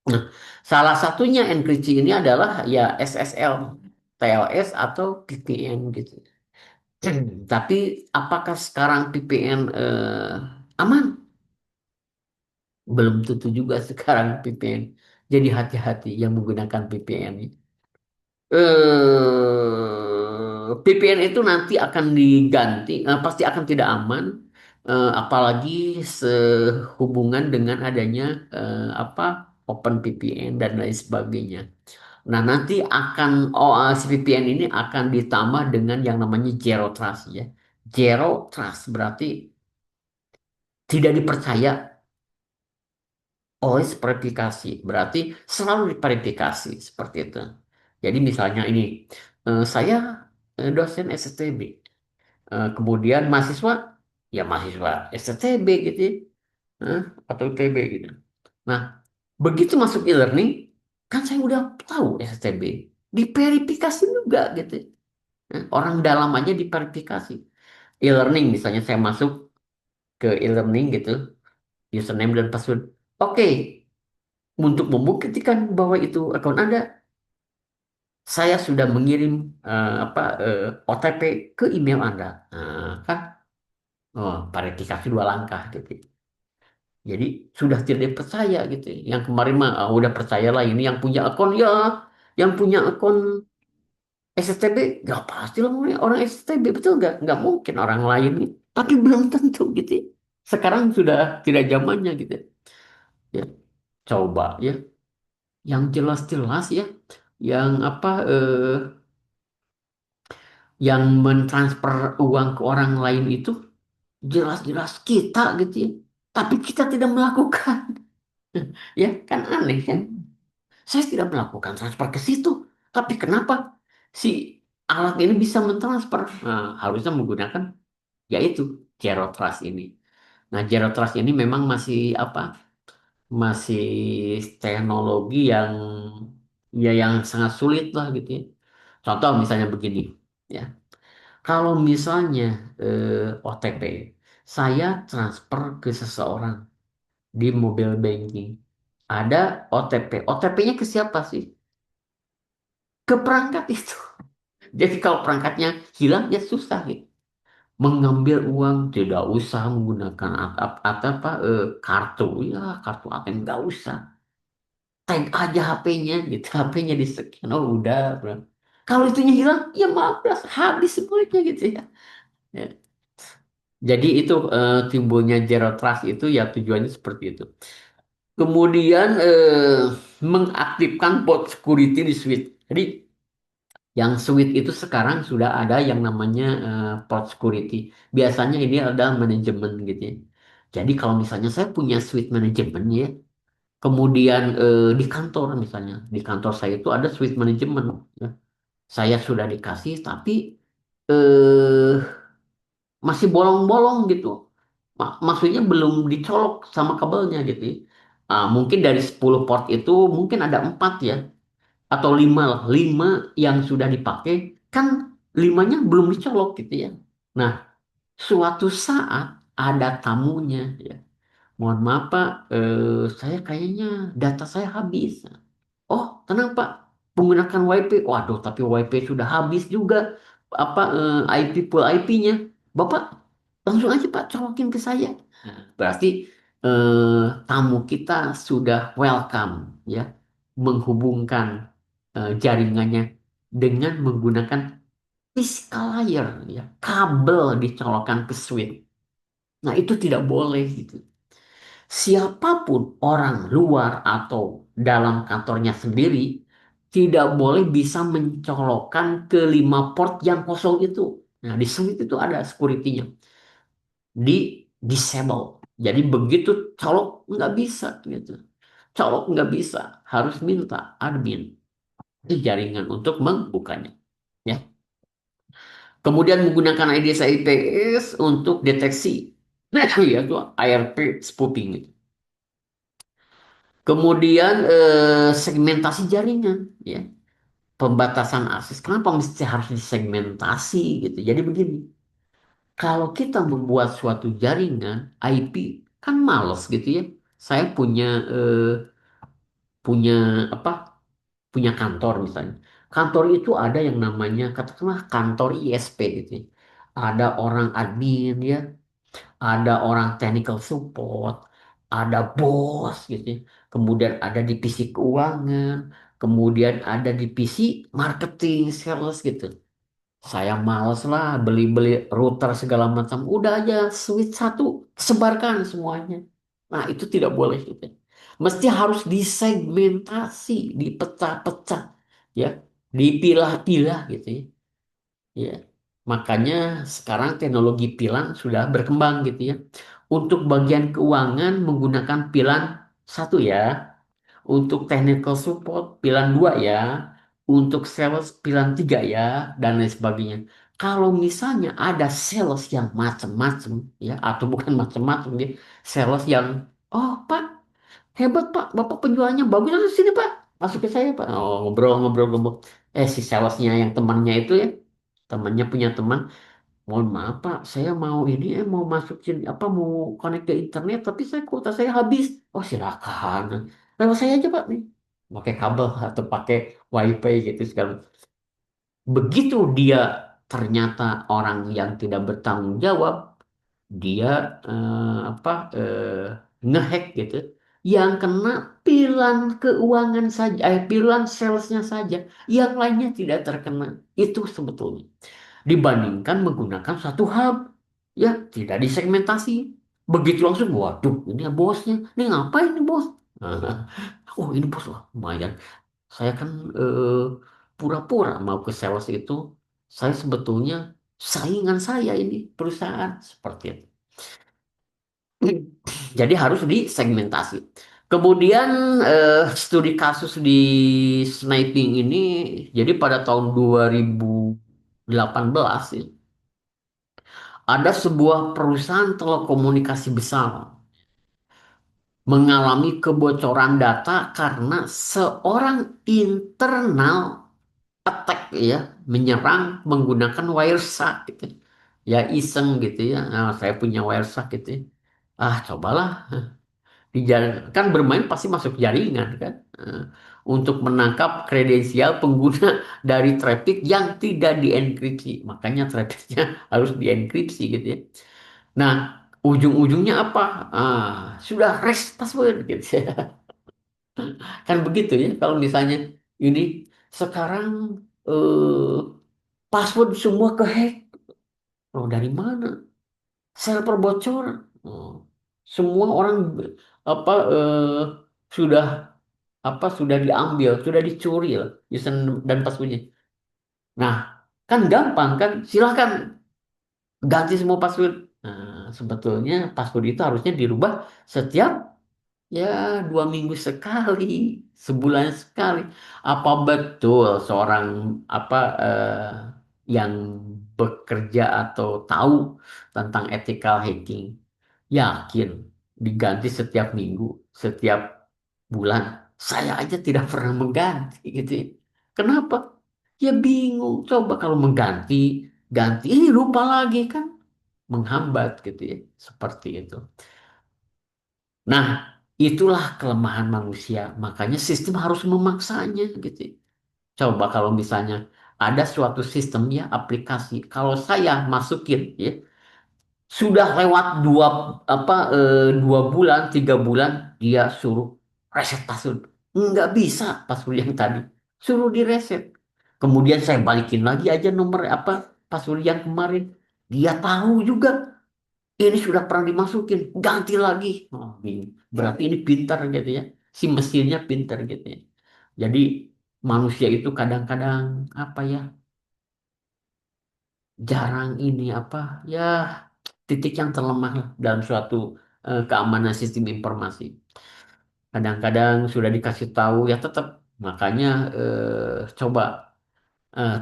Nah, salah satunya enkripsi ini adalah ya SSL, TLS atau VPN gitu. Tapi apakah sekarang VPN aman? Belum tentu juga sekarang VPN. Jadi hati-hati yang menggunakan VPN. VPN itu nanti akan diganti, pasti akan tidak aman, apalagi sehubungan dengan adanya apa Open VPN dan lain sebagainya. Nah, nanti akan si VPN ini akan ditambah dengan yang namanya Zero Trust ya. Zero Trust berarti tidak dipercaya oleh verifikasi. Berarti selalu diverifikasi seperti itu. Jadi misalnya ini, saya dosen STB, kemudian mahasiswa, ya mahasiswa STB gitu ya, atau ITB gitu. Nah, begitu masuk e-learning, kan saya udah tahu STB, diverifikasi juga gitu. Orang dalam aja diverifikasi. E-learning misalnya saya masuk ke e-learning gitu, username dan password. Oke, untuk membuktikan bahwa itu akun Anda, saya sudah mengirim OTP ke email Anda. Nah, kan, verifikasi dua langkah gitu. Jadi sudah tidak dipercaya gitu. Yang kemarin mah udah percayalah ini yang punya akun ya, yang punya akun STB nggak pasti lah orang STB betul nggak mungkin orang lain. Tapi belum tentu gitu. Sekarang sudah tidak zamannya gitu. Ya, coba ya, yang jelas-jelas ya, yang yang mentransfer uang ke orang lain itu jelas-jelas kita gitu ya. Tapi kita tidak melakukan. Ya kan aneh kan. Saya tidak melakukan transfer ke situ. Tapi kenapa si alat ini bisa mentransfer? Nah, harusnya menggunakan yaitu Zero Trust ini. Nah, Zero Trust ini memang masih masih teknologi yang sangat sulit lah gitu ya. Contoh misalnya begini ya. Kalau misalnya OTP saya transfer ke seseorang di mobile banking, ada OTP. OTP-nya ke siapa sih? Ke perangkat itu. Jadi kalau perangkatnya hilang ya susah gitu. Mengambil uang tidak usah menggunakan kartu. Ya, kartu ATM nggak usah. Tag aja HP-nya gitu. HP-nya di scan. Oh udah, bro. Kalau itunya hilang, ya maaf, habis semuanya gitu ya. Ya. Jadi itu timbulnya zero trust itu ya tujuannya seperti itu. Kemudian mengaktifkan bot security di switch. Jadi yang switch itu sekarang sudah ada yang namanya bot security. Biasanya ini adalah manajemen gitu ya. Jadi kalau misalnya saya punya switch manajemen ya, kemudian di kantor misalnya, di kantor saya itu ada switch manajemen. Ya. Saya sudah dikasih tapi eh masih bolong-bolong gitu. Maksudnya belum dicolok sama kabelnya gitu ya. Mungkin dari 10 port itu mungkin ada 4 ya atau 5 lah. 5 yang sudah dipakai kan limanya belum dicolok gitu ya. Nah, suatu saat ada tamunya ya. Mohon maaf Pak, saya kayaknya data saya habis. Oh, tenang Pak, menggunakan WiFi. Waduh, tapi WiFi sudah habis juga IP full IP-nya. Bapak langsung aja Pak colokin ke saya. Berarti tamu kita sudah welcome ya, menghubungkan jaringannya dengan menggunakan physical layer ya, kabel dicolokkan ke switch. Nah, itu tidak boleh gitu. Siapapun orang luar atau dalam kantornya sendiri tidak boleh bisa mencolokkan ke 5 port yang kosong itu. Nah, di switch itu ada security-nya. Di disable. Jadi begitu colok nggak bisa gitu. Colok nggak bisa, harus minta admin di jaringan untuk membukanya. Ya. Kemudian menggunakan IDS IPS untuk deteksi. Nah, ya itu ARP spoofing gitu. Kemudian segmentasi jaringan, ya, pembatasan akses. Kenapa mesti harus disegmentasi gitu? Jadi begini, kalau kita membuat suatu jaringan IP kan males gitu ya. Saya eh, punya apa? Punya kantor misalnya. Kantor itu ada yang namanya katakanlah kantor ISP gitu ya. Ada orang admin ya, ada orang technical support, ada bos gitu ya. Kemudian ada divisi keuangan, kemudian ada divisi marketing, sales gitu. Saya males lah beli-beli router segala macam. Udah aja switch satu, sebarkan semuanya. Nah, itu tidak boleh gitu. Mesti harus disegmentasi, dipecah-pecah. ya, dipilah-pilah gitu ya. Ya. Makanya sekarang teknologi pilan sudah berkembang gitu ya. Untuk bagian keuangan menggunakan pilan satu ya. Untuk technical support pilan dua ya. Untuk sales pilan tiga ya. Dan lain sebagainya. Kalau misalnya ada sales yang macam-macam ya. Atau bukan macam-macam ya. Sales yang, oh Pak, hebat Pak. Bapak penjualnya bagus. Langsung sini Pak. Masuk ke saya Pak. Oh, ngobrol-ngobrol. Si salesnya yang temannya itu ya. Temannya punya teman. Mohon maaf Pak, saya mau ini mau masukin apa mau connect ke internet tapi saya kuota saya habis. Oh silakan. Lewat saya aja Pak nih. Pakai kabel atau pakai wifi gitu segala. Begitu dia ternyata orang yang tidak bertanggung jawab, dia apa ngehack gitu. Yang kena pilar keuangan saja, pilar salesnya saja, yang lainnya tidak terkena. Itu sebetulnya dibandingkan menggunakan satu hub ya tidak disegmentasi begitu langsung waduh ini ya bosnya ini ngapain nih bos. Nah, oh ini bos lah lumayan saya kan eh, pura-pura mau ke sales itu saya sebetulnya saingan saya ini perusahaan seperti itu. Jadi harus disegmentasi. Kemudian studi kasus di sniping ini jadi pada tahun 2018 ya, ada sebuah perusahaan telekomunikasi besar mengalami kebocoran data karena seorang internal attack ya, menyerang menggunakan Wireshark gitu. Ya iseng gitu ya. Nah, saya punya Wireshark gitu ya. Ah, cobalah di kan bermain pasti masuk jaringan kan. Untuk menangkap kredensial pengguna dari traffic yang tidak dienkripsi. Makanya trafficnya harus dienkripsi gitu ya. Nah, ujung-ujungnya apa? Sudah rest password gitu ya. Kan begitu ya kalau misalnya ini sekarang eh, password semua kehack. Oh, dari mana? Server bocor. Oh, semua orang apa sudah sudah diambil, sudah dicuri lah user dan passwordnya. Nah, kan gampang kan? Silahkan ganti semua password. Nah, sebetulnya password itu harusnya dirubah setiap ya 2 minggu sekali, sebulan sekali. Apa betul seorang apa yang bekerja atau tahu tentang ethical hacking yakin diganti setiap minggu, setiap bulan? Saya aja tidak pernah mengganti gitu ya. Kenapa? Ya bingung. Coba kalau mengganti, ganti, ini lupa lagi kan menghambat gitu ya. Seperti itu. Nah, itulah kelemahan manusia. Makanya sistem harus memaksanya gitu ya. Coba kalau misalnya ada suatu sistem ya aplikasi, kalau saya masukin ya sudah lewat 2 bulan 3 bulan dia suruh reset password. Nggak bisa password yang tadi. Suruh direset. Kemudian saya balikin lagi aja nomor password yang kemarin. Dia tahu juga ini sudah pernah dimasukin, ganti lagi. Oh, bingung. Berarti ini pintar gitu ya. Si mesinnya pintar gitu ya. Jadi manusia itu kadang-kadang apa ya, jarang ini apa ya titik yang terlemah lah dalam suatu keamanan sistem informasi. Kadang-kadang sudah dikasih tahu ya tetap. Makanya coba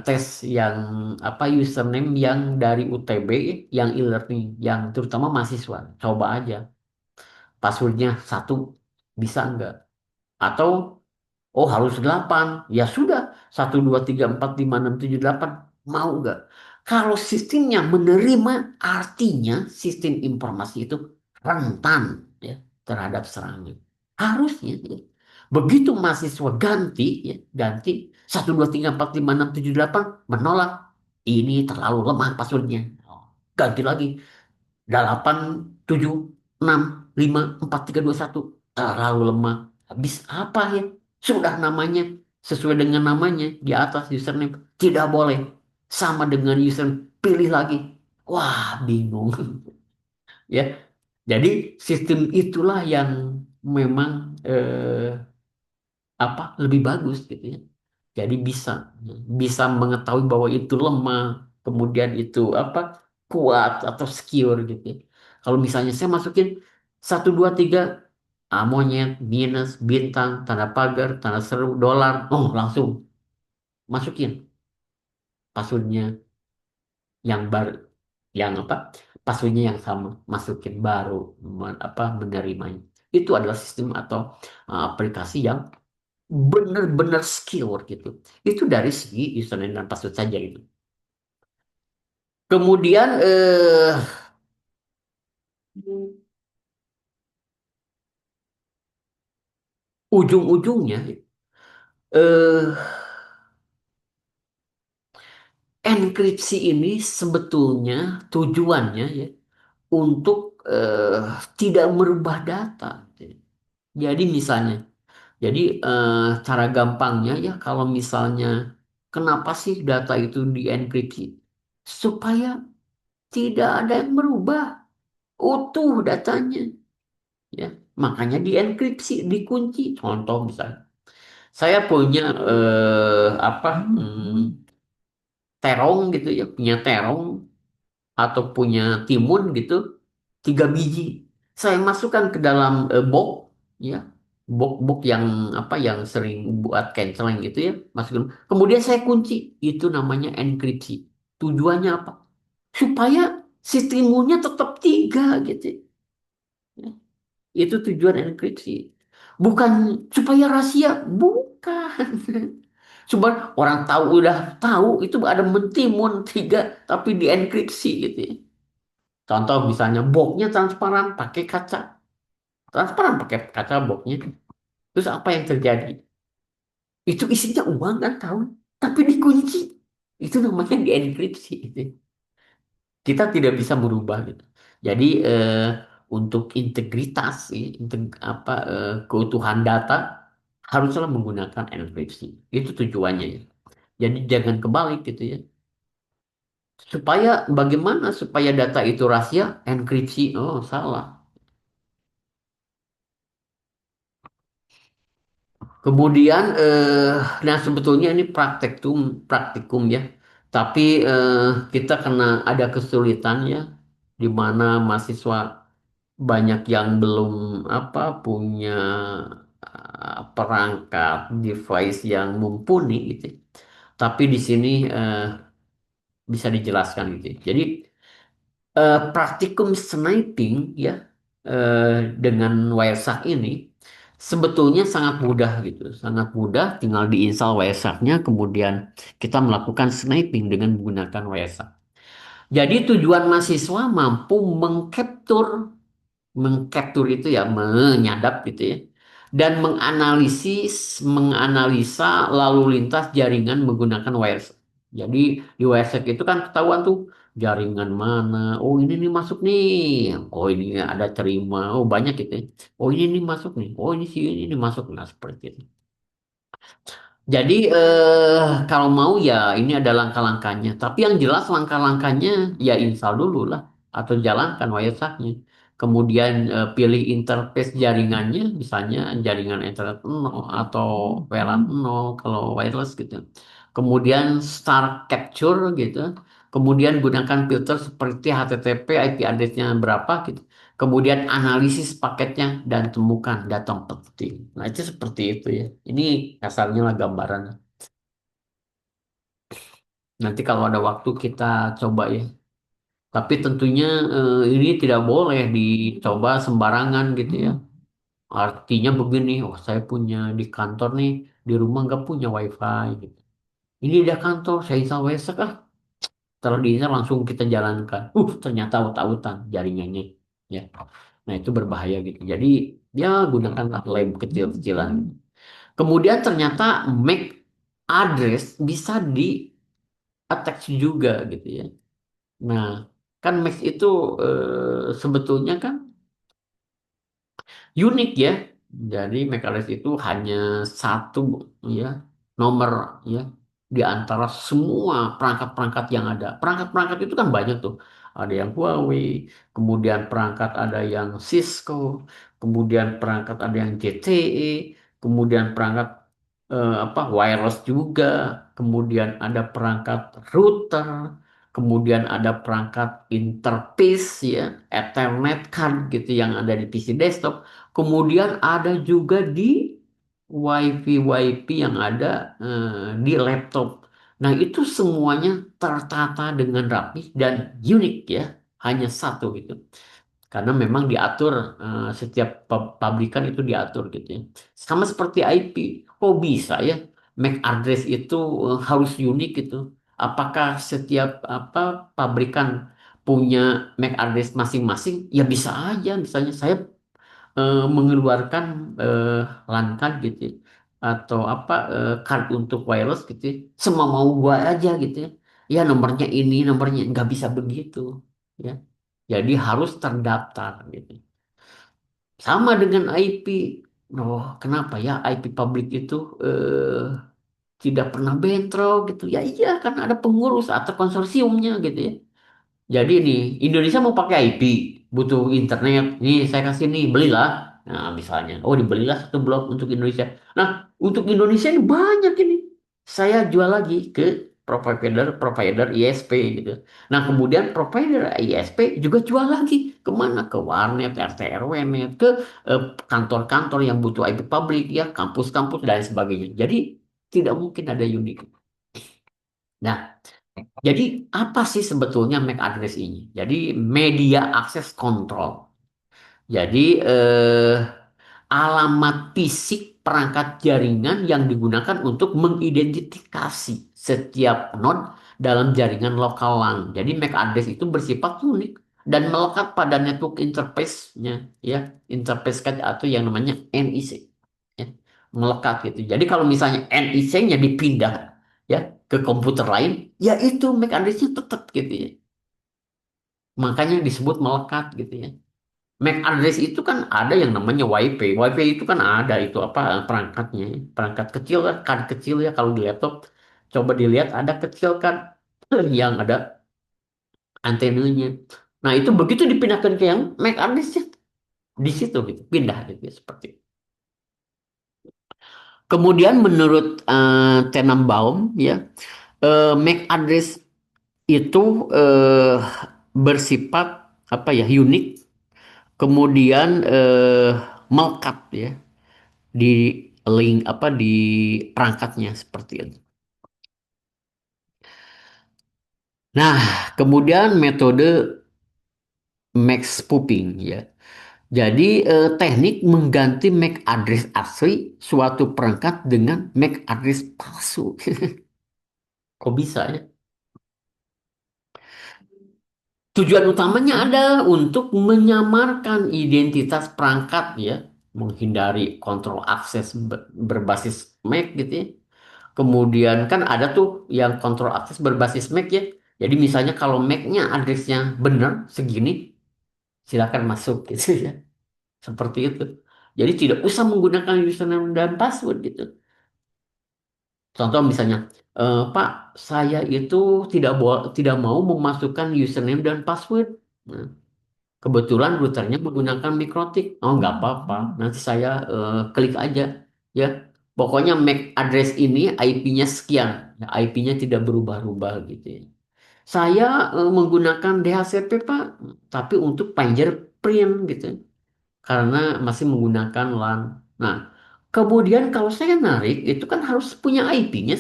tes yang username yang dari UTB yang e-learning yang terutama mahasiswa. Coba aja passwordnya satu bisa enggak? Atau oh harus 8. Ya sudah 1 2 3 4 5 6 7 8 mau enggak? Kalau sistemnya menerima artinya sistem informasi itu rentan ya terhadap serangan. Harusnya ya. Begitu mahasiswa ganti ya ganti 1 2 3 4 5 6 7 8 menolak ini terlalu lemah passwordnya. Oh, ganti lagi 8 7 6 5 4 3 2 1 terlalu lemah. Habis apa ya? Sudah namanya sesuai dengan namanya di atas username tidak boleh sama dengan username pilih lagi. Wah, bingung ya. Jadi sistem itulah yang memang lebih bagus gitu ya. Jadi bisa bisa mengetahui bahwa itu lemah, kemudian itu apa kuat atau secure gitu ya. Kalau misalnya saya masukin 1, 2, 3, monyet, minus, bintang, tanda pagar, tanda seru, dolar, oh langsung masukin passwordnya yang baru, yang apa passwordnya yang sama, masukin baru menerimanya. Itu adalah sistem atau aplikasi yang benar-benar skill gitu. Itu dari segi username dan password saja gitu. Kemudian ujung-ujungnya eh enkripsi ini sebetulnya tujuannya ya untuk tidak merubah data. Jadi misalnya, jadi cara gampangnya ya kalau misalnya kenapa sih data itu dienkripsi? Supaya tidak ada yang merubah utuh datanya. Ya, makanya dienkripsi, dikunci. Contoh misalnya, saya punya terong gitu ya, punya terong atau punya timun gitu, 3 biji. Saya masukkan ke dalam box, ya, box yang yang sering buat canceling gitu ya, masukin. Kemudian saya kunci, itu namanya enkripsi. Tujuannya apa? Supaya si timunnya tetap 3 gitu. Ya. Itu tujuan enkripsi. Bukan supaya rahasia, bukan. Cuma orang tahu udah tahu itu ada mentimun 3 tapi dienkripsi gitu ya. Contoh misalnya boxnya transparan pakai kaca. Transparan pakai kaca boxnya. Terus apa yang terjadi? Itu isinya uang kan tahu. Tapi dikunci. Itu namanya dienkripsi gitu. Kita tidak bisa merubah gitu. Jadi untuk integritas, keutuhan data haruslah menggunakan enkripsi. Itu tujuannya ya. Jadi jangan kebalik gitu ya. Supaya bagaimana supaya data itu rahasia? Enkripsi. Oh, salah. Kemudian nah sebetulnya ini praktikum ya. Tapi kita kena ada kesulitan ya di mana mahasiswa banyak yang belum punya perangkat device yang mumpuni gitu. Tapi di sini bisa dijelaskan gitu. Jadi praktikum sniping ya dengan Wireshark ini sebetulnya sangat mudah gitu, sangat mudah. Tinggal diinstal Wireshark-nya, kemudian kita melakukan sniping dengan menggunakan Wireshark. Jadi tujuan mahasiswa mampu mengcapture itu ya, menyadap gitu ya, dan menganalisa lalu lintas jaringan menggunakan Wireshark. Jadi di Wireshark itu kan ketahuan tuh jaringan mana. Oh ini nih masuk nih. Oh ini ada terima. Oh banyak gitu ya. Oh ini nih masuk nih. Oh ini sih ini masuk. Nah seperti itu. Jadi kalau mau ya ini ada langkah-langkahnya. Tapi yang jelas langkah-langkahnya ya install dulu lah atau jalankan Wireshark-nya. Kemudian pilih interface jaringannya, misalnya jaringan internet 0 atau VLAN 0 kalau wireless gitu. Kemudian start capture gitu. Kemudian gunakan filter seperti HTTP IP address-nya berapa gitu. Kemudian analisis paketnya dan temukan data penting. Nah, itu seperti itu ya. Ini kasarnya lah gambaran. Nanti kalau ada waktu kita coba ya. Tapi tentunya ini tidak boleh dicoba sembarangan gitu ya. Artinya begini, oh saya punya di kantor nih, di rumah nggak punya wifi gitu. Ini dia kantor, saya install WhatsApp setelah di-install langsung kita jalankan. Ternyata out-outan jaringannya. Ya. Nah itu berbahaya gitu. Jadi ya gunakanlah lem kecil-kecilan. Kemudian ternyata MAC address bisa di attach juga gitu ya. Nah kan MAC itu sebetulnya kan unik ya. Jadi McAlesh itu hanya satu ya nomor ya di antara semua perangkat-perangkat yang ada. Perangkat-perangkat itu kan banyak tuh. Ada yang Huawei, kemudian perangkat ada yang Cisco, kemudian perangkat ada yang ZTE, kemudian perangkat apa wireless juga, kemudian ada perangkat router, kemudian ada perangkat interface ya, Ethernet card gitu yang ada di PC desktop, kemudian ada juga di WiFi yang ada di laptop. Nah, itu semuanya tertata dengan rapi dan unik ya, hanya satu gitu. Karena memang diatur setiap pabrikan itu diatur gitu ya. Sama seperti IP, kok bisa ya MAC address itu harus unik gitu. Apakah setiap apa pabrikan punya MAC address masing-masing? Ya bisa aja. Misalnya saya mengeluarkan eh, LAN card gitu ya. Atau apa card untuk wireless gitu ya. Semau mau gua aja gitu ya. Ya nomornya ini, nomornya nggak bisa begitu ya. Jadi harus terdaftar gitu. Sama dengan IP. Oh, kenapa ya IP publik itu tidak pernah bentrok gitu? Ya iya, kan ada pengurus atau konsorsiumnya gitu ya. Jadi nih, Indonesia mau pakai IP, butuh internet. Nih, saya kasih nih, belilah. Nah, misalnya, oh dibelilah satu blok untuk Indonesia. Nah, untuk Indonesia ini banyak ini. Saya jual lagi ke provider ISP gitu. Nah, kemudian provider ISP juga jual lagi kemana? Ke warnet, RT RW net, ke kantor-kantor yang butuh IP publik, ya, kampus-kampus dan sebagainya. Jadi tidak mungkin ada unik. Nah, jadi apa sih sebetulnya MAC address ini? Jadi media access control. Jadi alamat fisik perangkat jaringan yang digunakan untuk mengidentifikasi setiap node dalam jaringan lokal LAN. Jadi MAC address itu bersifat unik dan melekat pada network interface-nya, ya, interface card atau yang namanya NIC. Ya, melekat gitu. Jadi kalau misalnya NIC-nya dipindah ya ke komputer lain, ya itu MAC address-nya tetap gitu ya. Makanya disebut melekat gitu ya. MAC address itu kan ada yang namanya WiFi. WiFi itu kan ada itu apa perangkatnya, perangkat kecil kan, kan kecil ya kalau di laptop. Coba dilihat ada kecil kan yang ada antenanya. Nah itu begitu dipindahkan ke yang MAC address-nya di situ gitu, pindah gitu ya, seperti itu. Kemudian menurut Tenenbaum ya, MAC address itu bersifat apa ya unik, kemudian melekat ya di link apa di perangkatnya seperti itu. Nah, kemudian metode MAC spoofing ya. Jadi teknik mengganti MAC address asli suatu perangkat dengan MAC address palsu. Kok bisa ya? Tujuan utamanya adalah untuk menyamarkan identitas perangkat ya, menghindari kontrol akses berbasis MAC gitu ya. Kemudian kan ada tuh yang kontrol akses berbasis MAC ya. Jadi misalnya kalau MAC-nya addressnya benar segini, silakan masuk gitu ya. Seperti itu. Jadi tidak usah menggunakan username dan password gitu. Contoh misalnya, Pak, saya itu tidak mau memasukkan username dan password. Nah, kebetulan routernya menggunakan mikrotik. Oh, nggak apa-apa. Nanti saya klik aja. Ya, pokoknya MAC address ini IP-nya sekian. Ya, IP-nya tidak berubah-ubah gitu ya. Saya menggunakan DHCP, Pak, tapi untuk fingerprint gitu. Karena masih menggunakan LAN. Nah, kemudian kalau saya narik, itu kan harus punya IP-nya,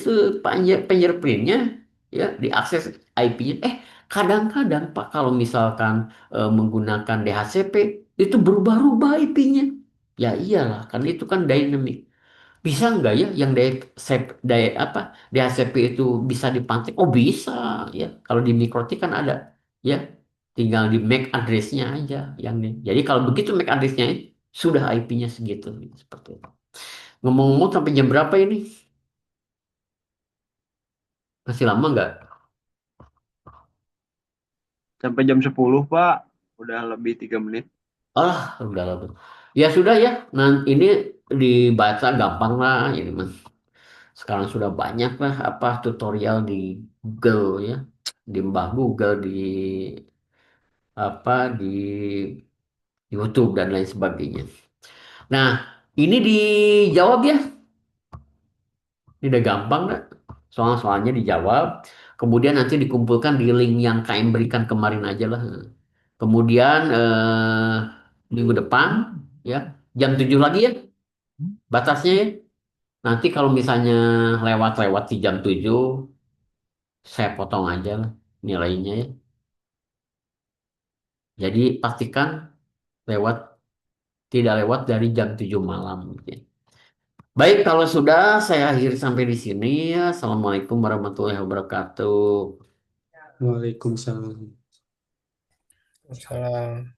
fingerprint-nya, ya, diakses IP-nya. Kadang-kadang Pak, kalau misalkan menggunakan DHCP, itu berubah-ubah IP-nya. Ya iyalah, kan itu kan dynamic. Bisa nggak ya yang apa DHCP itu bisa dipantik? Oh bisa ya. Kalau di Mikrotik kan ada ya. Tinggal di MAC address-nya aja yang ini. Jadi kalau begitu MAC address-nya sudah IP-nya segitu seperti itu. Ngomong-ngomong sampai jam berapa ini? Masih lama nggak? Sampai jam 10, Pak. Udah lebih 3 menit. Ah, udah lah. Ya sudah ya. Nah, ini dibaca gampang lah ini Mas. Sekarang sudah banyak lah apa tutorial di Google ya. Di Mbah Google di apa di YouTube dan lain sebagainya. Nah, ini dijawab ya. Ini udah gampang nggak? Soal-soalnya dijawab. Kemudian nanti dikumpulkan di link yang KM berikan kemarin aja lah. Kemudian minggu depan ya jam 7 lagi ya batasnya ya. Nanti kalau misalnya lewat-lewat di jam 7 saya potong aja lah nilainya ya. Jadi pastikan lewat tidak lewat dari jam 7 malam. Gitu ya. Baik, kalau sudah saya akhiri sampai di sini ya. Assalamualaikum warahmatullahi wabarakatuh. Waalaikumsalam. Salam.